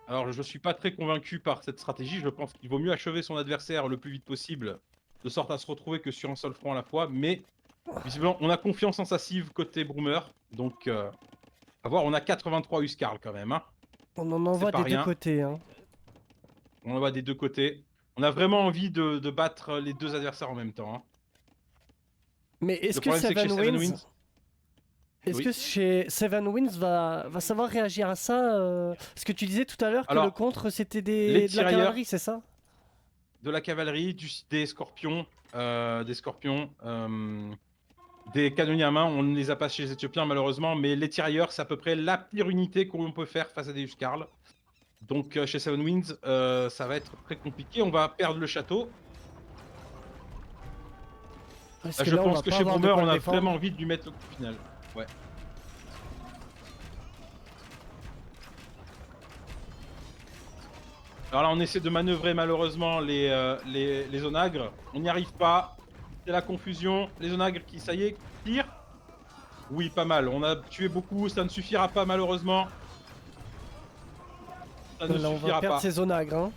Alors je suis pas très convaincu par cette stratégie, je pense qu'il vaut mieux achever son adversaire le plus vite possible, de sorte à se retrouver que sur un seul front à la fois, mais visiblement on a confiance en sa cive côté Broomer, donc à voir, on a 83 Huskarls quand même. Hein. On en envoie pas des deux rien. côtés. Hein. On en voit des deux côtés. On a vraiment envie de battre les deux adversaires en même temps. Hein. Mais est-ce Le que problème, c'est que chez Seven Seven Winds... Winds- Est-ce Oui. que chez Seven Winds va savoir réagir à ça Parce que tu disais tout à l'heure que Alors, le contre c'était les de la tirailleurs- cavalerie, c'est ça? De la cavalerie, des scorpions, des canonniers à main, on ne les a pas chez les Éthiopiens malheureusement, mais les tirailleurs, c'est à peu près la pire unité qu'on peut faire face à des Huskarls. Donc chez Seven Winds, ça va être très compliqué, on va perdre le château. Parce Là, que je là, on pense va que pas chez avoir de Broomer, quoi on le a défendre. vraiment envie de lui mettre le coup final. Ouais. Alors là, on essaie de manœuvrer malheureusement les onagres. On n'y arrive pas. C'est la confusion. Les onagres qui, ça y est, tirent. Oui, pas mal. On a tué beaucoup. Ça ne suffira pas malheureusement. Ça ne Là, on va suffira perdre pas. ces onagres. Hein.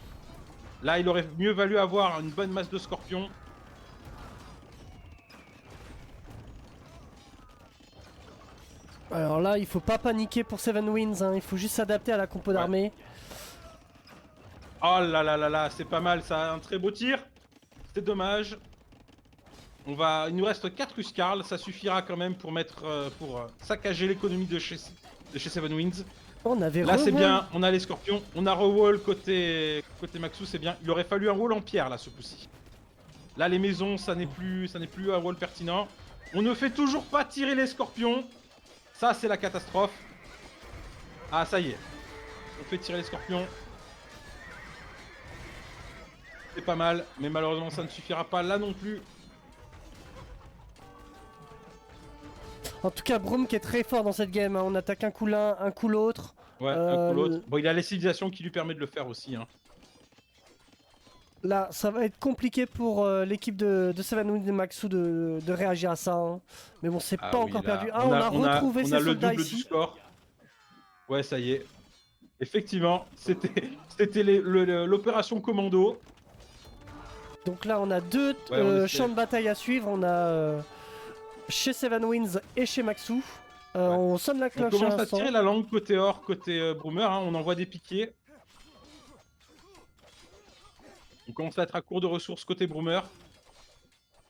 Là, il aurait mieux valu avoir une bonne masse de scorpions. Alors là, il faut pas paniquer pour Seven Winds. Hein. Il faut juste s'adapter à la compo d'armée. Oh là là là là, c'est pas mal ça. Un très beau tir. C'est dommage. Il nous reste 4 Huskarl, ça suffira quand même pour saccager l'économie de chez Seven Winds. On avait Là c'est rewall. bien, on a les scorpions, on a rewall côté Maxou, c'est bien. Il aurait fallu un wall en pierre là ce coup-ci. Là les maisons, ça n'est plus un wall pertinent. On ne fait toujours pas tirer les scorpions. Ça c'est la catastrophe. Ah ça y est. On fait tirer les scorpions. C'est pas mal, mais malheureusement ça ne suffira pas là non plus. En tout cas, Broom qui est très fort dans cette game. Hein. On attaque un coup l'un, un coup l'autre. Ouais, un coup l'autre. Bon, il a la civilisation qui lui permet de le faire aussi. Hein. Là, ça va être compliqué pour l'équipe de Seven Winds et Maxou de réagir à ça. Hein. Mais bon, c'est pas encore perdu. Ah, on a retrouvé ces soldats le double ici. du score. Ouais, ça y est. Effectivement, c'était l'opération commando. Donc là, on a deux champs de bataille à suivre. On a chez Seven Winds et chez Maxou. On sonne la cloche. On commence à tirer la langue côté Or, côté Broomer. Hein. On envoie des piquets. On commence à être à court de ressources côté Broomer.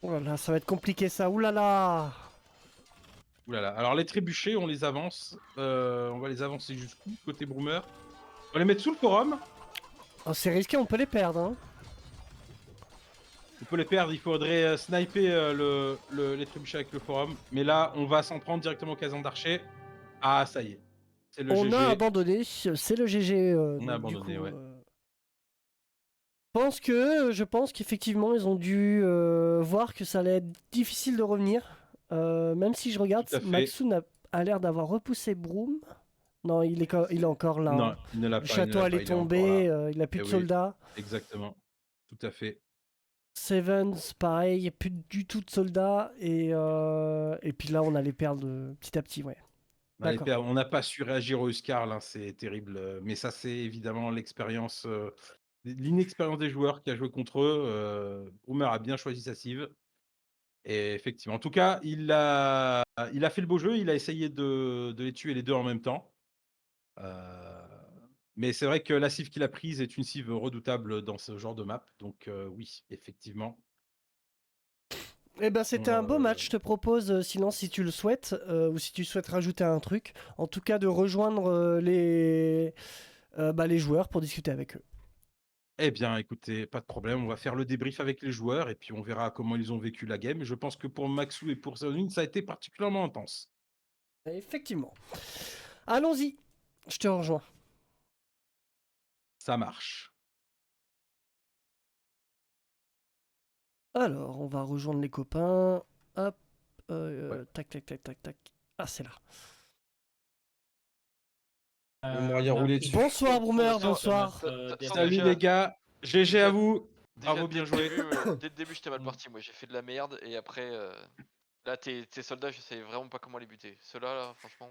Oh là là, ça va être compliqué ça. Ouh là là. Ouh là là. Alors les trébuchets, on les avance. On va les avancer jusqu'où côté Broomer. On va les mettre sous le forum. Oh, c'est risqué, on peut les perdre. Hein. On peut les perdre, il faudrait sniper les trébuchets avec le forum. Mais là, on va s'en prendre directement au cason d'archer. Ah, ça y est. C'est le GG. On a abandonné, c'est le GG. On a abandonné, ouais. Je pense qu'effectivement, ils ont dû voir que ça allait être difficile de revenir. Même si je regarde, Maxou a l'air d'avoir repoussé Broom. Non, il est encore là. Non, il ne l'a pas. Le château allait tomber, il n'a plus de soldats. Exactement, tout à fait. Sevens, pareil, il n'y a plus du tout de soldats. Et puis là, on allait perdre petit à petit, ouais. On n'a pas su réagir au Huskarl, hein, c'est terrible. Mais ça, c'est évidemment l'expérience, l'inexpérience des joueurs qui a joué contre eux. Broomer a bien choisi sa cive. Et effectivement, en tout cas, il a fait le beau jeu. Il a essayé de les tuer les deux en même temps. Mais c'est vrai que la cive qu'il a prise est une cive redoutable dans ce genre de map. Donc oui, effectivement. Eh ben c'était un beau match, je te propose, sinon si tu le souhaites, ou si tu souhaites rajouter un truc, en tout cas de rejoindre les joueurs pour discuter avec eux. Eh bien écoutez, pas de problème, on va faire le débrief avec les joueurs et puis on verra comment ils ont vécu la game. Je pense que pour Maxou et pour Seven Winds, ça a été particulièrement intense. Effectivement. Allons-y, je te rejoins. Ça marche. Alors, on va rejoindre les copains. Hop. Tac, tac, tac, tac, tac. Ah, c'est là. Bonsoir, Broomer, bonsoir. Salut les gars, GG à vous. Bravo, bien joué. Dès le début, j'étais mal parti. Moi, j'ai fait de la merde et après, là, tes soldats, je savais vraiment pas comment les buter. Ceux-là, là, franchement.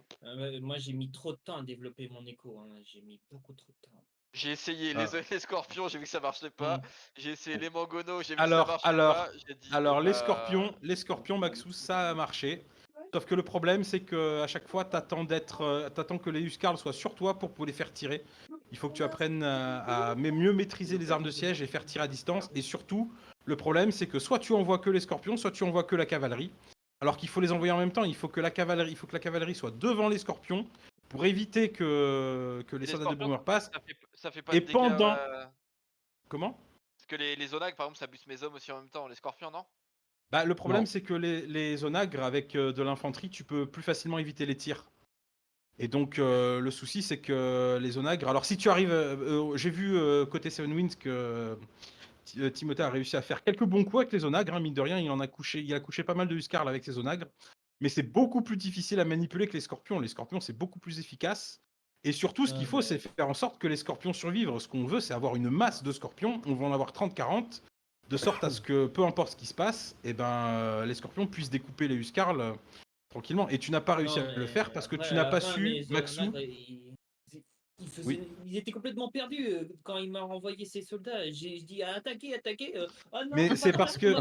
Moi, j'ai mis trop de temps à développer mon écho. Hein. J'ai mis beaucoup trop de temps. J'ai essayé les scorpions, j'ai vu que ça marchait pas. J'ai essayé les mangonos, j'ai vu que ça marchait pas. Alors les scorpions, Maxou, ça a marché. Sauf que le problème, c'est que à chaque fois, t'attends que les Huskarl soient sur toi pour pouvoir les faire tirer. Il faut que tu apprennes à mieux maîtriser les armes de siège et faire tirer à distance. Et surtout, le problème, c'est que soit tu envoies que les scorpions, soit tu envoies que la cavalerie. Alors qu'il faut les envoyer en même temps. Il faut que la cavalerie soit devant les scorpions pour éviter que les soldats de Broomer passent. Ça fait pas et de dégâts, pendant. Comment? Parce que les onagres, par exemple, ça bute mes hommes aussi en même temps. Les scorpions, non? Bah, le problème, c'est que les onagres, avec de l'infanterie, tu peux plus facilement éviter les tirs. Et donc, le souci, c'est que les onagres... Alors, si tu arrives... j'ai vu côté Seven Winds que Timothée a réussi à faire quelques bons coups avec les onagres. Hein, mine de rien, il a couché pas mal de Huskarl avec ses onagres. Mais c'est beaucoup plus difficile à manipuler que les scorpions. Les scorpions, c'est beaucoup plus efficace. Et surtout, ce qu'il faut, c'est faire en sorte que les scorpions survivent. Ce qu'on veut, c'est avoir une masse de scorpions. On va en avoir 30-40. De sorte à ce que, peu importe ce qui se passe, les scorpions puissent découper les Huskarl tranquillement. Et tu n'as pas réussi à le faire parce que tu n'as pas su, Maxou... Ils étaient complètement perdus quand il m'a renvoyé ses soldats. J'ai dit attaquer. Oh non, mais c'est parce que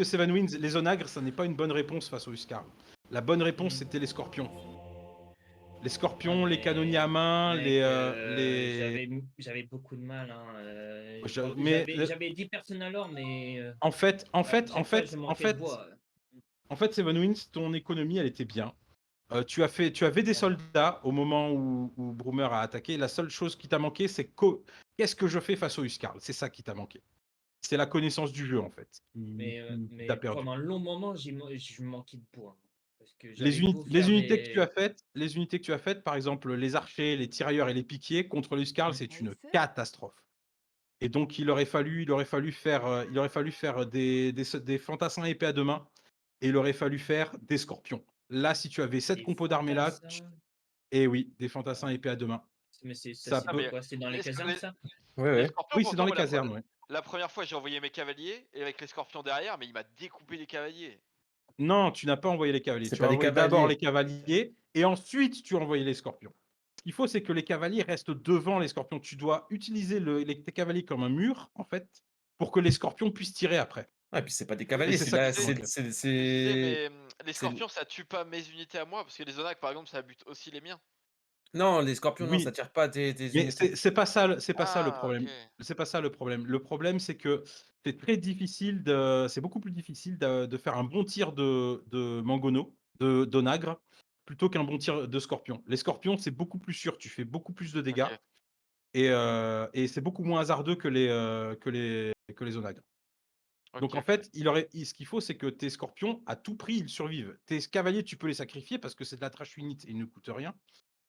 Seven Winds, les onagres, ça n'est pas une bonne réponse face aux Huskarl. La bonne réponse, c'était les scorpions. Les scorpions, les canonniers à main, Mec, j'avais beaucoup de mal. Hein, Mais j'avais 10 personnes alors, mais en fait, en à fait, en chaque fois, fait, je en manquais de fait, bois. en fait, Seven Wings, ton économie, elle était bien. Tu avais des Voilà. soldats au moment où Broomer a attaqué. La seule chose qui t'a manqué, c'est qu'est-ce que je fais face au Huskarl. C'est ça qui t'a manqué. C'est la connaissance du jeu, en fait, qui t'a Mais perdu. pendant un long moment, je manquais de bois. Hein, parce que Les, j'avais beau les faire unités que tu as des. faites, par exemple les archers, les tirailleurs et les piquiers contre le Huskarl, Hmm. c'est une catastrophe. Et donc il aurait fallu faire des fantassins épée à deux mains et il aurait fallu faire des scorpions. Là, si tu avais cette Des compo d'armées là, fantassins. et oui, des fantassins épée à deux mains. Mais ça, Ça c'est Ah, dans peut. mais quoi? C'est dans les les, casernes, les- ça? Ouais, les ouais. scorpions, Oui, c'est dans pourtant, les moi, casernes, ouais. la première fois, j'ai envoyé mes cavaliers et avec les scorpions derrière, mais il m'a découpé les cavaliers. Non, tu n'as pas envoyé les cavaliers. C'est Tu pas as des envoyé d'abord les cavaliers. cavaliers et ensuite tu as envoyé les scorpions. Ce qu'il faut, c'est que les cavaliers restent devant les scorpions. Tu dois utiliser tes cavaliers comme un mur, en fait, pour que les scorpions puissent tirer après. Ah, et puis c'est pas des Oui, Et cavaliers, c'est c'est ça qui là, te manque. je sais, c'est. mais les c'est- scorpions, ça tue pas mes unités à moi, parce que les zonacs, par exemple, ça bute aussi les miens. Non, les scorpions, non, ça Oui, tire pas tes mais unités. c'est pas ça, c'est pas ça le Ah, ok. problème. C'est pas ça le problème. Le problème, c'est que c'est beaucoup plus difficile de faire un bon tir de mangono, d'onagre, plutôt qu'un bon tir de scorpion. Les scorpions, c'est beaucoup plus sûr. Tu fais beaucoup plus de dégâts Ok, et c'est beaucoup moins hasardeux que les onagres. Donc ok, en ok. fait, ce qu'il faut, c'est que tes scorpions, à tout prix, ils survivent. Tes cavaliers, tu peux les sacrifier parce que c'est de la trash unit et ils ne coûtent rien.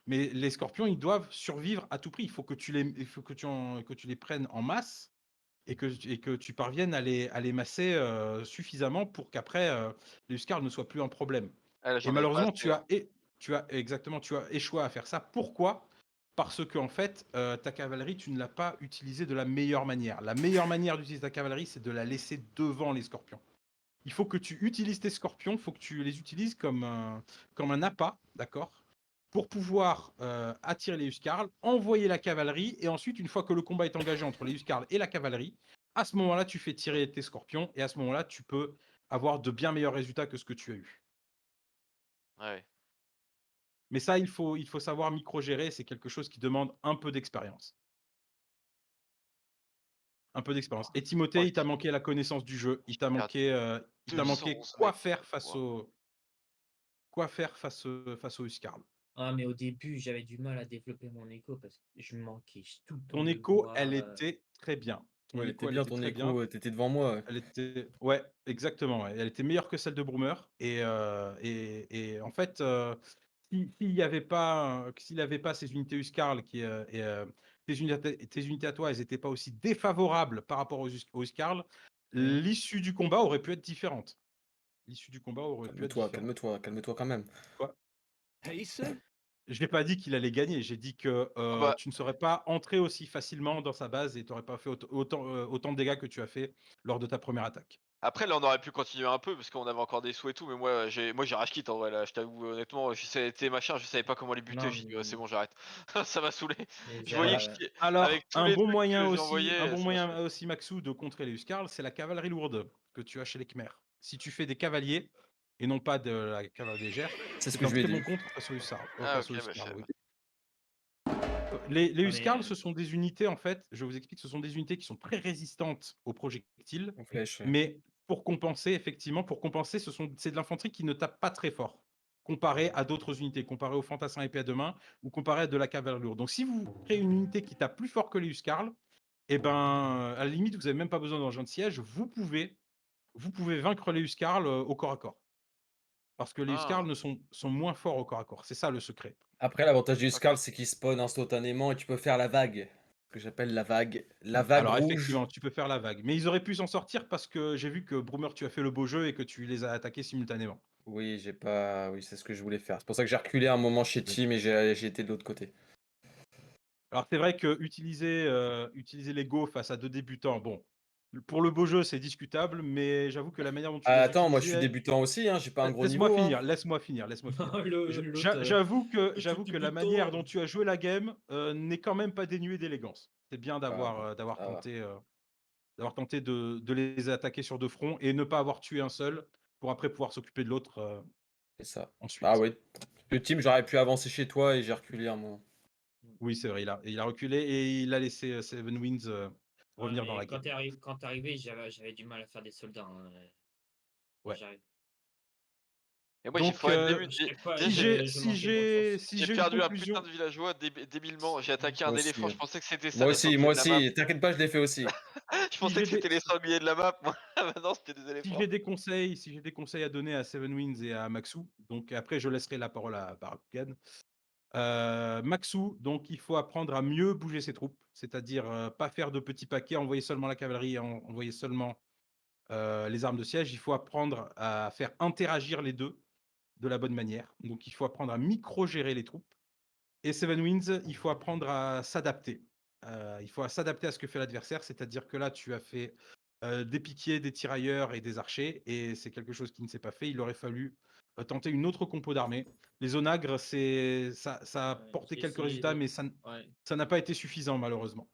Mais les scorpions, ils doivent survivre à tout prix. Il faut que tu les prennes en masse et que tu parviennes à les masser suffisamment pour qu'après, les Huskarls ne soient plus un problème. Ah, là, Et j'en ai pas malheureusement, assez, là. tu as échoué à faire ça. Pourquoi? Parce que en fait, ta cavalerie, tu ne l'as pas utilisée de la meilleure manière. La meilleure manière d'utiliser ta cavalerie, c'est de la laisser devant les scorpions. Il faut que tu utilises tes scorpions, il faut que tu les utilises comme un appât, d'accord? Pour pouvoir attirer les Huskarls, envoyer la cavalerie, et ensuite, une fois que le combat est engagé entre les Huskarls et la cavalerie, à ce moment-là, tu fais tirer tes scorpions, et à ce moment-là, tu peux avoir de bien meilleurs résultats que ce que tu as eu. Ouais. Mais ça, il faut savoir micro-gérer, c'est quelque chose qui demande un peu d'expérience. Un peu d'expérience. Et Timothée, Oh, il t'a manqué la connaissance du jeu, il j'ai t'a perdu manqué 211 quoi mecs. faire face Wow. aux Huskarls. Ah, mais au début, j'avais du mal à développer mon écho parce que je manquais tout le temps Ton de écho, bois. elle était très bien. Ouais, Ton elle écho, était elle bien était ton très bien. écho, t'étais devant moi. Ouais. Elle était, ouais, exactement. Ouais. Elle était meilleure que celle de Broomer. Et en fait, s'il avait pas ces unités Huskarl tes unités à toi, elles n'étaient pas aussi défavorables par rapport aux Huskarl, Hmm. l'issue du combat aurait pu être différente. L'issue du combat aurait pu être Calme-toi, différente. calme-toi, calme-toi quand même. Quoi? Je n'ai pas dit qu'il allait gagner. J'ai dit que Ah bah, tu ne serais pas entré aussi facilement dans sa base et tu n'aurais pas fait autant de dégâts que tu as fait lors de ta première attaque. après, là, on aurait pu continuer un peu parce qu'on avait encore des sous et tout, mais moi, j'ai rage quit en vrai, là. Je t'avoue, honnêtement, c'était machin, je savais pas comment les buter. Non, J'ai dit, ouais, c'est bon, j'arrête. Ça m'a saoulé. mais Je voyais que Alors, avec tous les trucs que un j'envoyais, bon ça m'a saoulé. moyen aussi, Maxou, de contrer les Huskarls, c'est la cavalerie lourde que tu as chez les Khmers. Si tu fais des cavaliers et non pas de la cavalerie légère, C'est ce c'est que un je lui ai très dit. bon contre face aux Hussards. Ah, ok, bah, je Huskarls, savais oui. pas. Les Ah, mais, Huskarls, ce sont des unités, en fait, je vous explique, ce sont des unités qui sont très résistantes aux projectiles, En flèche. Ouais. mais pour compenser, effectivement, c'est de l'infanterie qui ne tape pas très fort, comparé à d'autres unités, comparé aux fantassins épée à deux mains ou comparé à de la cavalerie lourde. Donc, si vous créez une unité qui tape plus fort que les Huskarls, eh ben, à la limite, vous n'avez même pas besoin d'engin de siège, vous pouvez vaincre les Huskarls au corps à corps. Parce que les Ah, Huskarls sont moins forts au corps à corps. C'est ça le secret. Après, l'avantage du ok. Scarl, c'est qu'il spawn instantanément et tu peux faire la vague. Ce que j'appelle la vague. La vague Alors rouge. effectivement, tu peux faire la vague. Mais ils auraient pu s'en sortir parce que j'ai vu que Broomer, tu as fait le beau jeu et que tu les as attaqués simultanément. Oui, j'ai pas. Oui, c'est ce que je voulais faire. C'est pour ça que j'ai reculé un moment chez Team et j'ai été de l'autre côté. Alors c'est vrai que utiliser les Go face à deux débutants, bon, pour le beau jeu, c'est discutable, mais j'avoue que la manière dont tu Ah, les attends, moi je suis utilisais. débutant aussi, hein, j'ai pas un gros Laisse-moi niveau. Hein. finir, laisse-moi finir, laisse-moi finir. L'autre, J'avoue que, petit j'avoue que la manière dont débutant. tu as joué la game n'est quand même pas dénuée d'élégance. C'est bien Ah, d'avoir bon, d'avoir ça va. tenté, d'avoir tenté de les attaquer sur deux fronts et ne pas avoir tué un seul pour après pouvoir s'occuper de l'autre C'est ça. Ah ensuite. oui. Le team, j'aurais pu avancer chez toi et j'ai reculé un moment. Oui, c'est vrai, il a reculé et il a laissé Seven Winds Ouais, revenir dans mais la game. quand t'es arrivé, j'avais du mal à faire des soldats. Hein. Ouais. J'arrive. Et moi, j'ai Donc, foiré le début. Chaque fois, si je manquais de ressources. si J'ai j'ai une perdu un putain conclusion, de villageois débilement. J'ai attaqué un Moi éléphant, aussi. je pensais que c'était ça Moi les aussi, sangliers moi de la map. aussi. T'inquiète pas, je l'ai fait aussi. Je si pensais j'ai que c'était des, les sangliers de la map, moi. Maintenant, c'était des si éléphants. j'ai des conseils, si j'ai des conseils à donner à Seven Winds et à Maxou, donc après je laisserai la parole à Barakugan. Maxou, donc il faut apprendre à mieux bouger ses troupes, c'est-à-dire pas faire de petits paquets, envoyer seulement la cavalerie, envoyer seulement les armes de siège. Il faut apprendre à faire interagir les deux de la bonne manière. Donc il faut apprendre à micro-gérer les troupes. Et Seven Winds, il faut apprendre à s'adapter. Il faut s'adapter à ce que fait l'adversaire, c'est-à-dire que là, tu as fait des piquiers, des tirailleurs et des archers, et c'est quelque chose qui ne s'est pas fait. Il aurait fallu tenter une autre compo d'armée. Les onagres, ça a Ouais, porté j'ai quelques essayé résultats, de. mais Ouais. ça n'a pas été suffisant, malheureusement.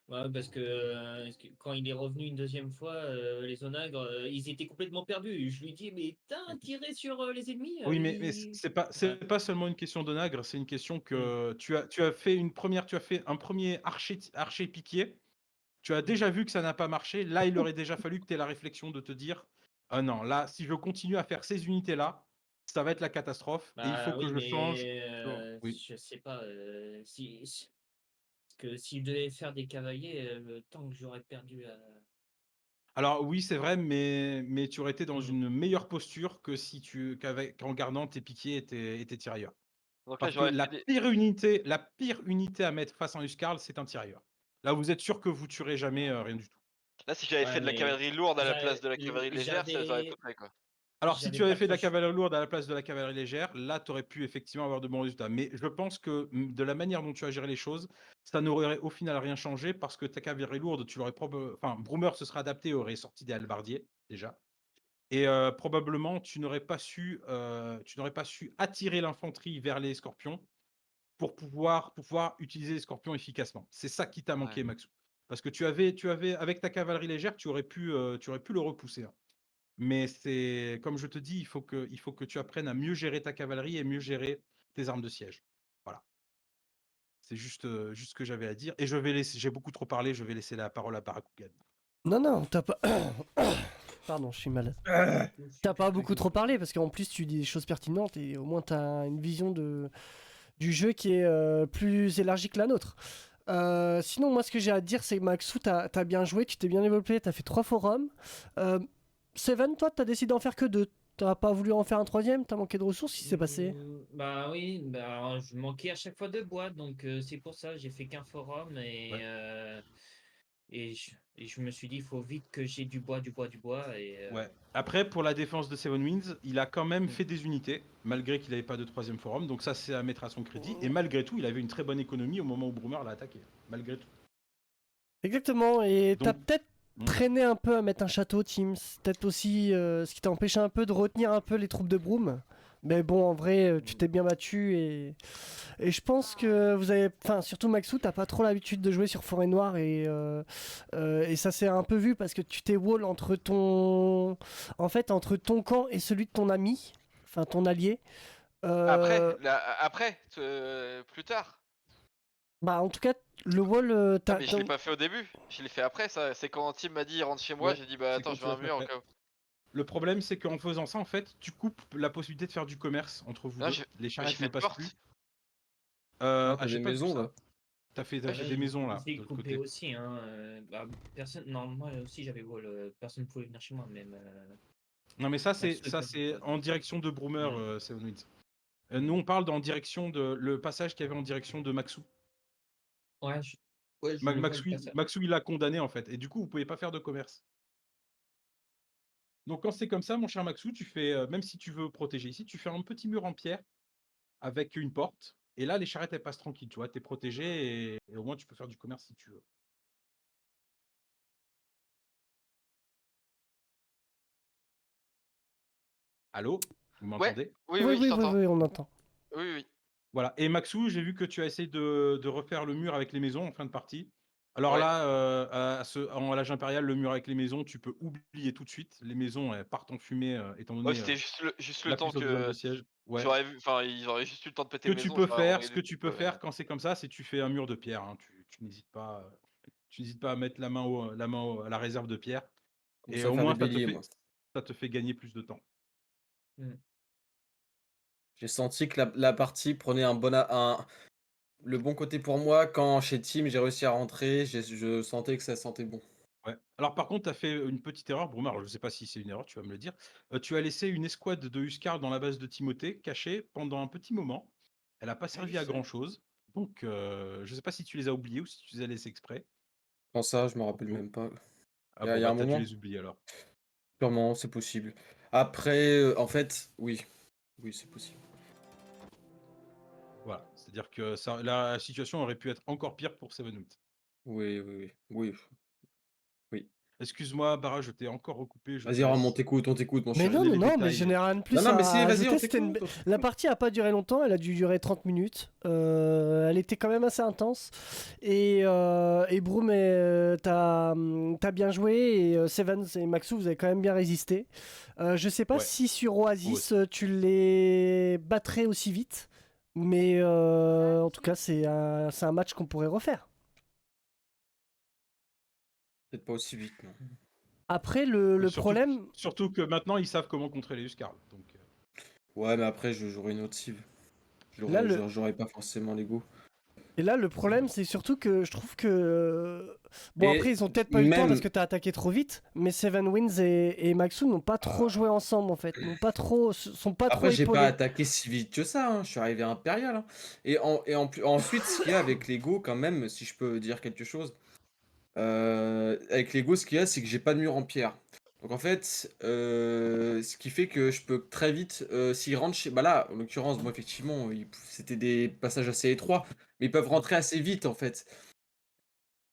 Ouais, parce que quand il est revenu une deuxième fois, les onagres, ils étaient complètement perdus. Je lui dis, mais t'as tiré sur les ennemis Oui, mais c'est Ouais. pas seulement une question d'onagre, c'est une question Mm, que tu as fait tu as fait un premier archer piquier. Tu as mm. déjà vu que ça n'a pas marché. Là, il aurait déjà fallu que tu aies la réflexion de te dire ah non, là, si je continue à faire ces unités-là, ça va être la catastrophe et il faut Bah que oui, je change. mais Oui. je sais pas parce que si je devais faire des cavaliers, le temps que j'aurais perdu à. Alors oui, c'est vrai, mais tu aurais été dans Mm. une meilleure posture que si qu'en gardant tes piquiers et tes tirailleurs. Donc là, Parce que j'aurais fait des. la pire unité à mettre face à un Huskarl, c'est un tirailleur. Là, vous êtes sûr que vous tuerez jamais rien du tout. Là, si j'avais Ouais, fait de la mais cavalerie lourde à la place j'a- de la cavalerie légère, ça aurait tout j'avais fait, quoi. Alors, si j'avais tu avais pas fait de trop. la cavalerie lourde à la place de la cavalerie légère, là, tu aurais pu effectivement avoir de bons résultats. Mais je pense que de la manière dont tu as géré les choses, ça n'aurait au final rien changé parce que ta cavalerie lourde, tu l'aurais probablement. Enfin, Broomer se serait adapté et aurait sorti des hallebardiers, déjà. Et probablement, tu n'aurais pas su attirer l'infanterie vers les scorpions pour pouvoir utiliser les scorpions efficacement. C'est ça qui t'a Ouais. manqué, Maxou. Parce que avec ta cavalerie légère, tu aurais pu le repousser, hein. Mais c'est comme je te dis, il faut que tu apprennes à mieux gérer ta cavalerie et mieux gérer tes armes de siège. Voilà. C'est juste ce que j'avais à dire. Et j'ai beaucoup trop parlé, je vais laisser la parole à Barakugan. Non, non, t'as pas. Pardon, je suis malade. T'as pas beaucoup trop parlé parce qu'en plus tu dis des choses pertinentes et au moins t'as une vision du jeu qui est plus élargie que la nôtre. Sinon, moi ce que j'ai à te dire, c'est que Maxou, t'as bien joué, tu t'es bien développé, t'as fait 3 forums. Seven, toi, t'as décidé d'en faire que 2. T'as pas voulu en faire un troisième, t'as manqué de ressources, qu'est-ce qui s'est passé? Bah oui, bah, je manquais à chaque fois de bois, donc c'est pour ça j'ai fait qu'un forum Ouais. et je me suis dit il faut vite que j'ai du bois, du bois, du bois Ouais. Après, pour la défense de Seven Winds, il a quand même Mm. fait des unités, malgré qu'il n'avait pas de troisième forum. Donc ça, c'est à mettre à son crédit. Et malgré tout, il avait une très bonne économie au moment où Broomer l'a attaqué. Malgré tout. Exactement, et t'as Donc, peut-être traîné un peu à mettre un château, Teams. C'est peut-être aussi ce qui t'a empêché un peu de retenir un peu les troupes de Broom. Mais bon, en vrai, tu t'es bien battu et je pense que vous avez. Enfin, surtout Maxou, t'as pas trop l'habitude de jouer sur Forêt Noire et ça s'est un peu vu parce que tu t'es wall entre ton. En fait, entre ton camp et celui de ton ami, enfin ton allié. Après, Euh, plus tard. Bah, en tout cas, le wall, Ah, mais je l'ai pas fait au début. Je l'ai fait après, ça. C'est quand Tim m'a dit rentre chez moi, ouais, j'ai dit bah c'est attends, quand je tu veux l'as un fait mur au après. cas où. Le problème, c'est qu'en faisant ça, en fait, tu coupes la possibilité de faire du commerce entre vous Non, deux. Les j'ai charrettes ne fait une passent plus. porte. Ah, t'as J'ai des pas vu maisons ça. là. T'as fait des maisons là, Je l'ai de l'autre coupé côté. aussi, hein. Personne. Non, moi aussi j'avais wall. Personne ne pouvait venir chez moi, même. Non, mais Maxou et ça, personne. c'est en direction de Broomer, Ouais. Seven Winds. Nous, on parle en direction de le passage qu'il y avait en direction de Maxou. Ouais, je vois le passage. Maxou, il l'a condamné en fait. Et du coup, vous pouvez pas faire de commerce. Donc, quand c'est comme ça, mon cher Maxou, tu fais, même si tu veux protéger ici, tu fais un petit mur en pierre avec une porte. Et là, les charrettes, elles passent tranquilles. Tu vois, t'es protégé et au moins, tu peux faire du commerce si tu veux. Allô? Vous Ouais, m'entendez? oui, Oui, oui, je oui, oui, t'entends. oui, on entend. Oui, oui. Voilà. Et Maxou, j'ai vu que tu as essayé de refaire le mur avec les maisons en fin de partie. Alors Ouais. là, à l'âge impérial, le mur avec les maisons, tu peux oublier tout de suite. Les maisons, elles partent en fumée, étant Ouais, donné c'était juste le la temps puissance des armes de que siège. Ouais. j'aurais vu, enfin, ils auraient juste eu le temps de péter Ce que les tu maisons, peux j'aurais faire, envoyé ce des que tu troupes, peux faire quand c'est comme ça, c'est tu fais un mur de pierre, hein. Tu n'hésites pas, à mettre à la réserve de pierre Comme et ça, au faire des moins béliers, moi. ça te fait gagner plus de temps. Mmh. J'ai senti que la partie prenait le bon côté pour moi quand chez Team, j'ai réussi à rentrer, je sentais que ça sentait bon. Ouais. Alors par contre, tu as fait une petite erreur, Brummer, alors je ne sais pas si c'est une erreur, tu vas me le dire. Tu as laissé une escouade de Huskar dans la base de Timothée, cachée pendant un petit moment. Elle n'a pas Ah oui, servi à c'est vrai. grand-chose. Donc, je ne sais pas si tu les as oubliés ou si tu les as laissés exprès. Quand ça, je me rappelle Bon. même pas. Ah Il bon, y a bah un tu as dû moment? les oublier alors. Sûrement, c'est possible. Après, en fait, oui. Oui, c'est possible. Voilà, c'est-à-dire que la situation aurait pu être encore pire pour Seven. Oui, oui, oui. Oui, oui. Excuse-moi, Bara, je t'ai encore recoupé, je te Vas-y, Ram, laisse on t'écoute, mon Mais chéri. non, donner non, les non, mais détails. je n'ai rien de Non, plus non, mais si, à vas-y, on ajouter. t'écoute, on La t'écoute. partie a pas duré longtemps, elle a dû durer 30 minutes. Elle était quand même assez intense. Et Broom, t'as bien joué. Et Sevens et Maxou, vous avez quand même bien résisté. Je sais pas Ouais, si sur moi Oasis, aussi. tu les battrais aussi vite. Mais en tout cas, c'est un match qu'on pourrait refaire. Peut-être pas aussi vite, non. Après, le Surtout, problème, surtout que maintenant, ils savent comment contrer les Huskars. Donc, Ouais, mais après, je jouerai une autre cible. là, J'aurais pas forcément l'ego. Et là, le problème, c'est surtout que je trouve que. Bon, après, Et ils ont peut-être pas eu le temps parce même, que t'as attaqué trop vite, mais Seven Wins et Maxou n'ont pas trop joué ensemble en fait. Sont pas trop après, j'ai pas épaulés. attaqué si vite que ça, hein. Je suis arrivé à Impérial, hein. Ensuite, ce qu'il y a avec l'ego, quand même, si je peux dire quelque chose, avec l'ego, ce qu'il y a, c'est que j'ai pas de mur en pierre. Donc en fait, ce qui fait que je peux très vite, s'ils rentrent chez... Bah là, en l'occurrence, moi, effectivement, c'était des passages assez étroits, mais ils peuvent rentrer assez vite, en fait.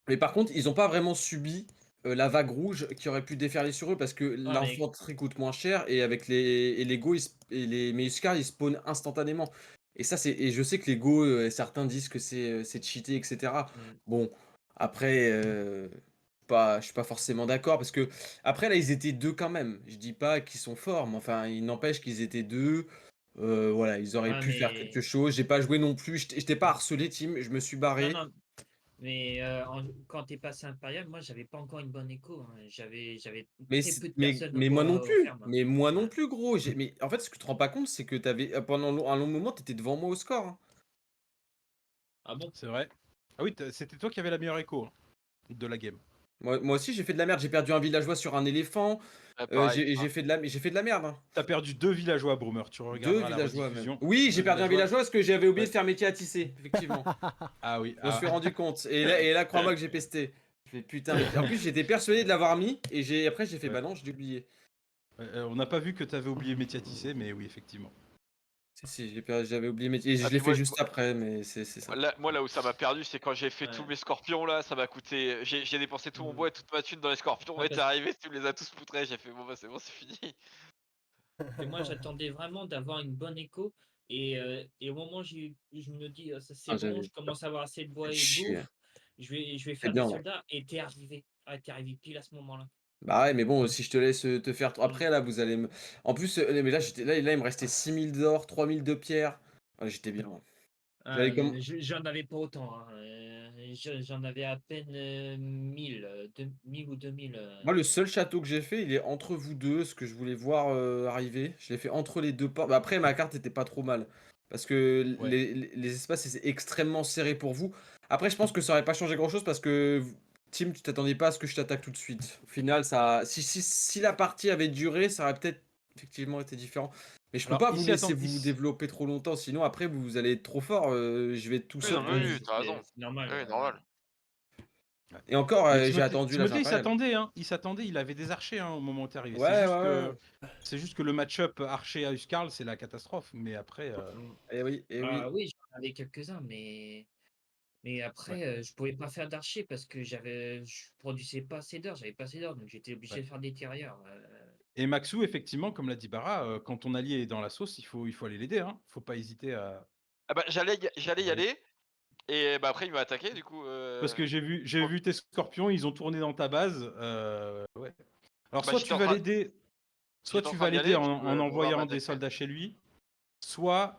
Mais par contre, ils ont pas vraiment subi, la vague rouge qui aurait pu déferler sur eux parce que Ah, mais l'infanterie coûte moins cher et avec les Go, les Méuscars, ils spawnent instantanément. Et ça, et je sais que les Go, certains disent que c'est cheaté et cetera. mmh. Bon, après, je suis pas forcément d'accord parce que après là, ils étaient 2 quand même. Je dis pas qu'ils sont forts, mais enfin, il n'empêche qu'ils étaient 2. Voilà, ils auraient Ouais, pu faire quelque mais chose. J'ai pas joué non plus, j'étais pas harcelé, team, je me suis non, barré. non, mais quand tu es passé Impérial, moi, j'avais pas encore une bonne écho, hein. J'avais Mais très c peu de personnes mais moi non aux plus, fermes. mais moi non Ouais. plus gros, mais en fait, ce que tu te rends pas compte, c'est que tu avais, pendant un long moment, tu étais devant moi au score, hein. Ah bon? c'est vrai. Ah oui, c'était toi qui avais la meilleure écho hein, de la game. Moi aussi, j'ai fait de la merde, j'ai perdu un villageois sur un éléphant, Ouais, pareil. j'ai fait de la merde, hein. T'as perdu 2 villageois, Broomer. Tu 2 regarderas la villageois même. rediffusion. Oui, j'ai 2 perdu un villageois. villageois parce que j'avais oublié Ouais. de faire métier à tisser, effectivement. Ah oui. Je me suis rendu compte et là, crois-moi que j'ai pesté. Je fais: «Putain», mais en plus, j'étais persuadé de l'avoir mis et après j'ai fait: Ouais. «Bah non, j'ai oublié». On n'a pas vu que t'avais oublié Métiatissé, mais oui, effectivement. Si, j'avais oublié métier et Ah, je l'ai puis fait juste après, mais c'est ça. là où ça m'a perdu, c'est quand j'ai fait tous Ouais. mes scorpions là, ça m'a coûté. J'ai dépensé tout mon Mmh. bois et toute ma thune dans les scorpions, Ouais, et t'es parce arrivé, tu me les as tous poutrés, j'ai fait bon bah c'est bon, c'est fini. que moi, j'attendais vraiment d'avoir une bonne écho et au moment où je me dis: «Ça, c'est Ah, bon, j'avais je commence à avoir assez de bois et de chier. bouffe, je vais C'est faire des bien, ouais. soldats» et tu arrivé. Ah, tu arrivé pile à ce moment-là. Bah ouais, mais bon, si je te laisse, te faire Mmh. après là, vous allez me en plus, mais là, il me restait 6 000 d'or, 3 000 de pierre. Ah, j'étais bien, hein. Ah, J'avais comme j'en avais pas autant, hein, j'en avais à peine, 1000, 1000 ou 2000. moi, le seul château que j'ai fait, il est entre vous 2, ce que je voulais voir, arriver. Je l'ai fait entre les 2 ports. Bah, après, ma carte était pas trop mal parce que Ouais. les espaces étaient extrêmement serrés pour vous. Après, je pense que ça aurait pas changé grand-chose parce que Tim, tu t'attendais pas à ce que je t'attaque tout de suite. Au final, si la partie avait duré, ça aurait peut-être effectivement été différent. Mais je peux Alors, pas vous ici, attends. laisser vous développer trop longtemps, sinon après vous allez être trop fort, je vais être tout Oui, seul non mais contre Ouais, vous. oui, tu raison. c'est normal, Oui, ouais. normal. Ouais. Et encore, Mais j'ai Timothée, attendu l'âge Timothée, il impérial. s'attendait, hein. Il s'attendait, il avait des archers hein, au moment où t'es arrivé. Ouais, ouais, ouais. C'est juste que le match-up archer à Huskarl, c'est la catastrophe. Mais après, Mmh. Et oui, et Ah oui. oui, j'en avais quelques-uns, mais ouais, après, je pouvais pas faire d'archer parce que je produisais pas assez d'heures, j'avais pas assez d'heures, donc j'étais obligé ouais. de faire des tirailleurs. Et Maxou, effectivement, comme l'a dit Bara, quand ton allié est dans la sauce, il faut aller l'aider. Hein. Faut pas hésiter à. Ah bah j'allais y aller, Et bah après il m'a attaqué du coup. Parce que j'ai Oh. vu tes scorpions, ils ont tourné dans ta base. Ouais. Alors Bah, soit tu vas l'aider, j'étais en train d'y aller, puis en Broomer m'a envoyant des attaqué. soldats chez lui, soit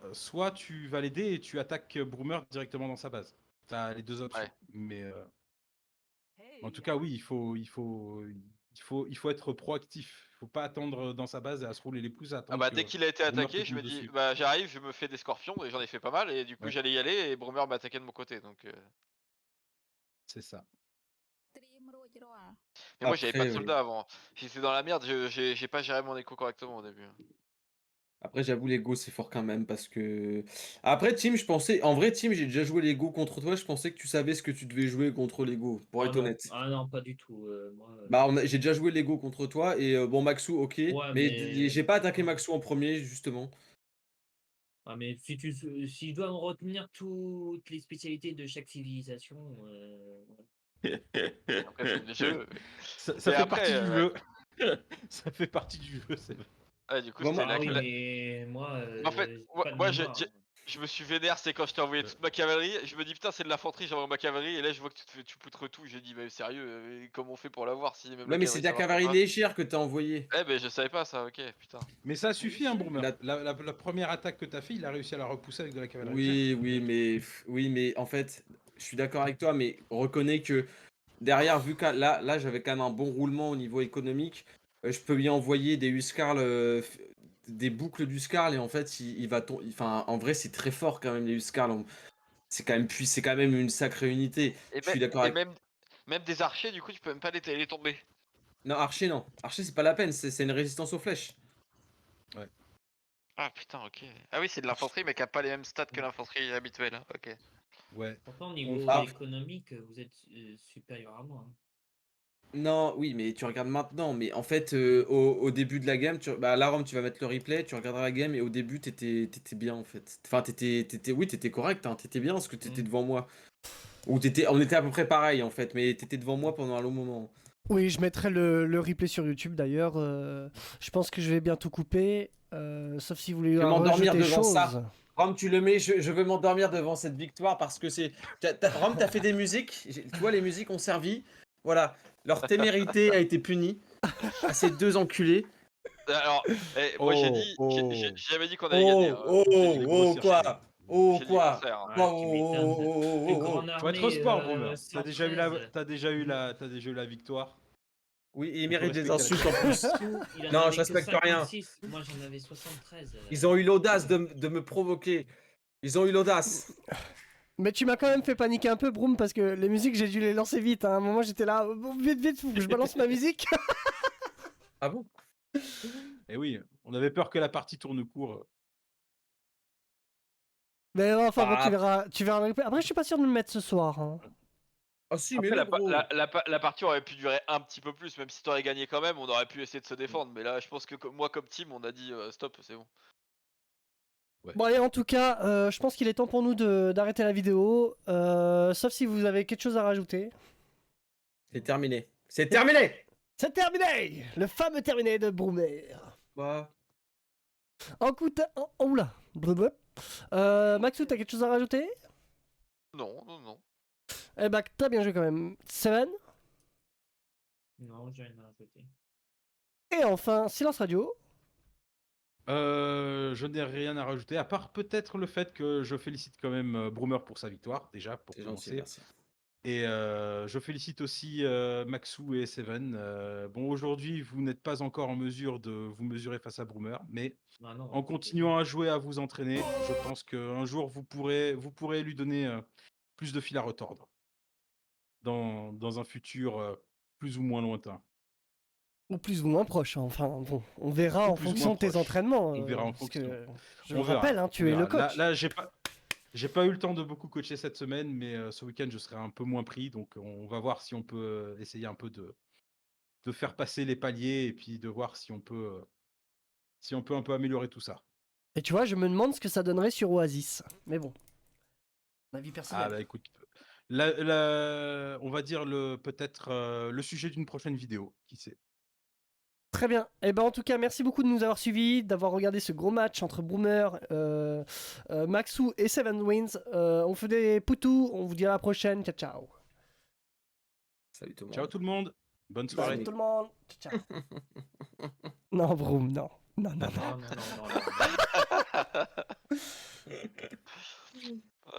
tu vas l'aider et tu attaques Broomer directement dans sa base. T'as les deux options. Ouais. Mais en tout cas, oui, il faut être proactif. Il faut pas attendre dans sa base et à se rouler les pouces, à Ah attendre bah dès que qu'il a été Broomer te attaqué, je tombe me dis dessus. bah j'arrive, je me fais des scorpions et j'en ai fait pas mal et du coup Ouais, j'allais y aller et Broomer m'a attaqué de mon côté donc. c'est ça. Mais moi j'avais pas Après, de soldats avant. J'étais dans la merde, j'ai pas géré mon écho correctement au début. après, j'avoue, l'ego, c'est fort quand même parce que. Après, Team, je pensais. En vrai, Team, j'ai déjà joué l'ego contre toi. Je pensais que tu savais ce que tu devais jouer contre l'ego, pour Ah être non, honnête. ah non, pas du tout. Moi, Bah, j'ai déjà joué l'ego contre toi et bon, Maxou, ok. ouais, Mais mais j'ai pas attaqué Maxou en premier, justement. ah, mais si je dois me retenir toutes les spécialités de chaque civilisation, Après c'est le jeu. Ça Mais fait après, partie du jeu. Ça fait partie du jeu, c'est vrai. ouais, du coup Bon, c'était ah moi, oui, mais moi, En fait, j'ai pas de moi mémoire. je me suis vénère, c'est quand je t'ai envoyé toute ma cavalerie, je me dis: «Putain, c'est de l'infanterie, j'envoie ma cavalerie» et là je vois que tu poutres tout, j'ai dit: «Mais sérieux, comment on fait pour l'avoir si même ouais, la mais c'est cavalerie de la ça marche cavalerie pas?» légère que t'as envoyé. Eh beh, je savais pas ça, OK, putain. Mais ça suffit, hein, Légère. Broomer. La- La première attaque que t'as fait, il a réussi à la repousser avec de la cavalerie légère. Oui, mais en fait, je suis d'accord avec toi, mais reconnais que derrière, vu que là, j'avais quand même un bon roulement au niveau économique, je peux lui envoyer des Huskarl, des boucles d'Huskarl, et en fait, il va enfin, en vrai, c'est très fort quand même, les Huskarl. C'est quand même une sacrée unité. Et Je suis d'accord avec. même des archers, du coup, tu peux même pas les tomber. Non, Archer, non. Archer, c'est pas la peine, c'est une résistance aux flèches. Ouais. Ah putain, OK. Ah oui, c'est de l'infanterie, mais qui a pas les mêmes stats que l'infanterie habituelle, hein, OK. Ouais. Pourtant, au On niveau fera- économique, vous êtes supérieur à moi, hein. Non, oui, mais tu regardes maintenant. Mais en fait, au début de la game, bah, là, Rome, tu vas mettre le replay, tu regarderas la game, et au début, t'étais bien, en fait. Enfin, oui, t'étais correct, hein, t'étais bien, parce que t'étais Mm. devant moi. On était à peu près pareil, en fait, mais t'étais devant moi pendant un long moment. Oui, je mettrai le replay sur YouTube d'ailleurs. Je pense que je vais bientôt couper. Sauf si vous voulez Je vais m'endormir rajouter devant ça. chose. Rome, tu le mets, je veux m'endormir devant cette victoire parce que c'est. Rome, t'as fait des musiques, tu vois, les musiques ont servi. Voilà, leur témérité a été punie à ces deux enculés. Alors, moi j'ai dit j'ai jamais dit qu'on allait gagner, Oh, hein. oh, J'ai dit le oh, grossir chez nous. quoi? Oh, j'ai dit le quoi? contraire, hein. Oh, Ouais, tu m'étonnes. Une grande Faut être au armée sport, Broomer. 113. T'as déjà eu la victoire. Oui, et ils Il faut méritent des respecter la insultes en plus. Il en Non, avait je que respecte rien. 56. Moi, j'en avais 73. Ils ont eu l'audace de me provoquer. Ils ont eu l'audace. Mais tu m'as quand même fait paniquer un peu, Broom, parce que les musiques, j'ai dû les lancer vite, hein. À un moment, j'étais là, bon, vite, faut que je balance ma musique. Ah bon? Et oui, on avait peur que la partie tourne court. Mais enfin, bon, Ah, tu verras le replay. Après, je suis pas sûr de le mettre ce soir, hein. ah si, mais Après le gros. la partie aurait pu durer un petit peu plus, même si t'aurais gagné quand même, on aurait pu essayer de se défendre. Mais là, je pense que moi comme team, on a dit stop, c'est bon. Bon, allez, en tout cas, je pense qu'il est temps pour nous d'arrêter la vidéo. Sauf si vous avez quelque chose à rajouter. C'est terminé. C'est terminé! C'est terminé! Le fameux terminé de Broomer. Quoi? Oula! Maxou, t'as quelque chose à rajouter? Non. Eh bah, t'as bien joué quand même. Seven. Non, j'ai rien à rajouter. Et enfin, Silence Radio. Je n'ai rien à rajouter, à part peut-être le fait que je félicite quand même Broomer pour sa victoire, déjà, pour C'est gentil, commencer. merci. Et je félicite aussi Maxou et Seven. Bon, aujourd'hui, vous n'êtes pas encore en mesure de vous mesurer face à Broomer, mais Ah non, en continuant à jouer, à vous entraîner, je pense qu'un jour, vous pourrez lui donner plus de fil à retordre dans un futur plus ou moins lointain. Ou plus ou moins proche, hein. Enfin, bon, on verra Ou en plus ou fonction moins de tes proche. entraînements. On verra en parce fonction. que, je On le verra, rappelle, hein, on tu es le verra. coach. Là, j'ai pas eu le temps de beaucoup coacher cette semaine, mais ce week-end, je serai un peu moins pris. Donc, on va voir si on peut essayer un peu de faire passer les paliers et puis de voir si on peut un peu améliorer tout ça. Et tu vois, je me demande ce que ça donnerait sur Oasis. Mais bon, ma vie Ah personnelle. bah écoute, on va dire peut-être le sujet d'une prochaine vidéo, qui sait. Très bien. Et ben en tout cas, merci beaucoup de nous avoir suivis, d'avoir regardé ce gros match entre Broomer, Maxou et Seven Wins. On fait des poutous. On vous dit à la prochaine. Ciao, ciao. Salut tout le monde. Ciao tout le monde. Bonne soirée. Salut tout le monde. Ciao, ciao. Non, Broom, non. Non, non, non.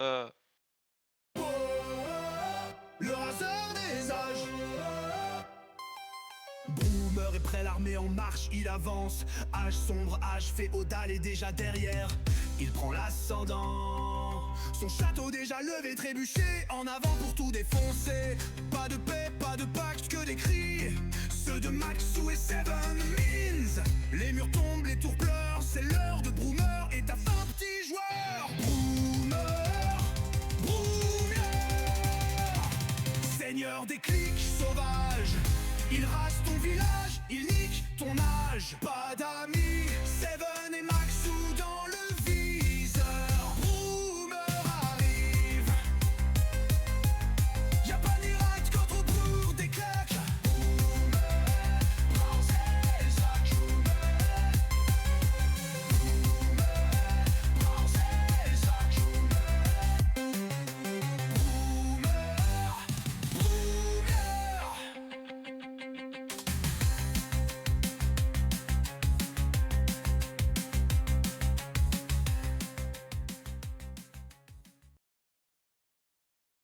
Euh, Le raseur des âges. Boomer est prêt, l'armée en marche, il avance. Âge sombre, âge féodal est déjà derrière. Il prend l'ascendant. Son château déjà levé, trébuché, en avant pour tout défoncer. Pas de paix, pas de pacte, que des cris. Ceux de Maxou et Seven Means. Les murs tombent, les tours pleurent, c'est l'heure de Broomer et ta fin petit joueur. Broomer, Broomer, seigneur des clics sauvages. Il rase ton village, il nique ton âge.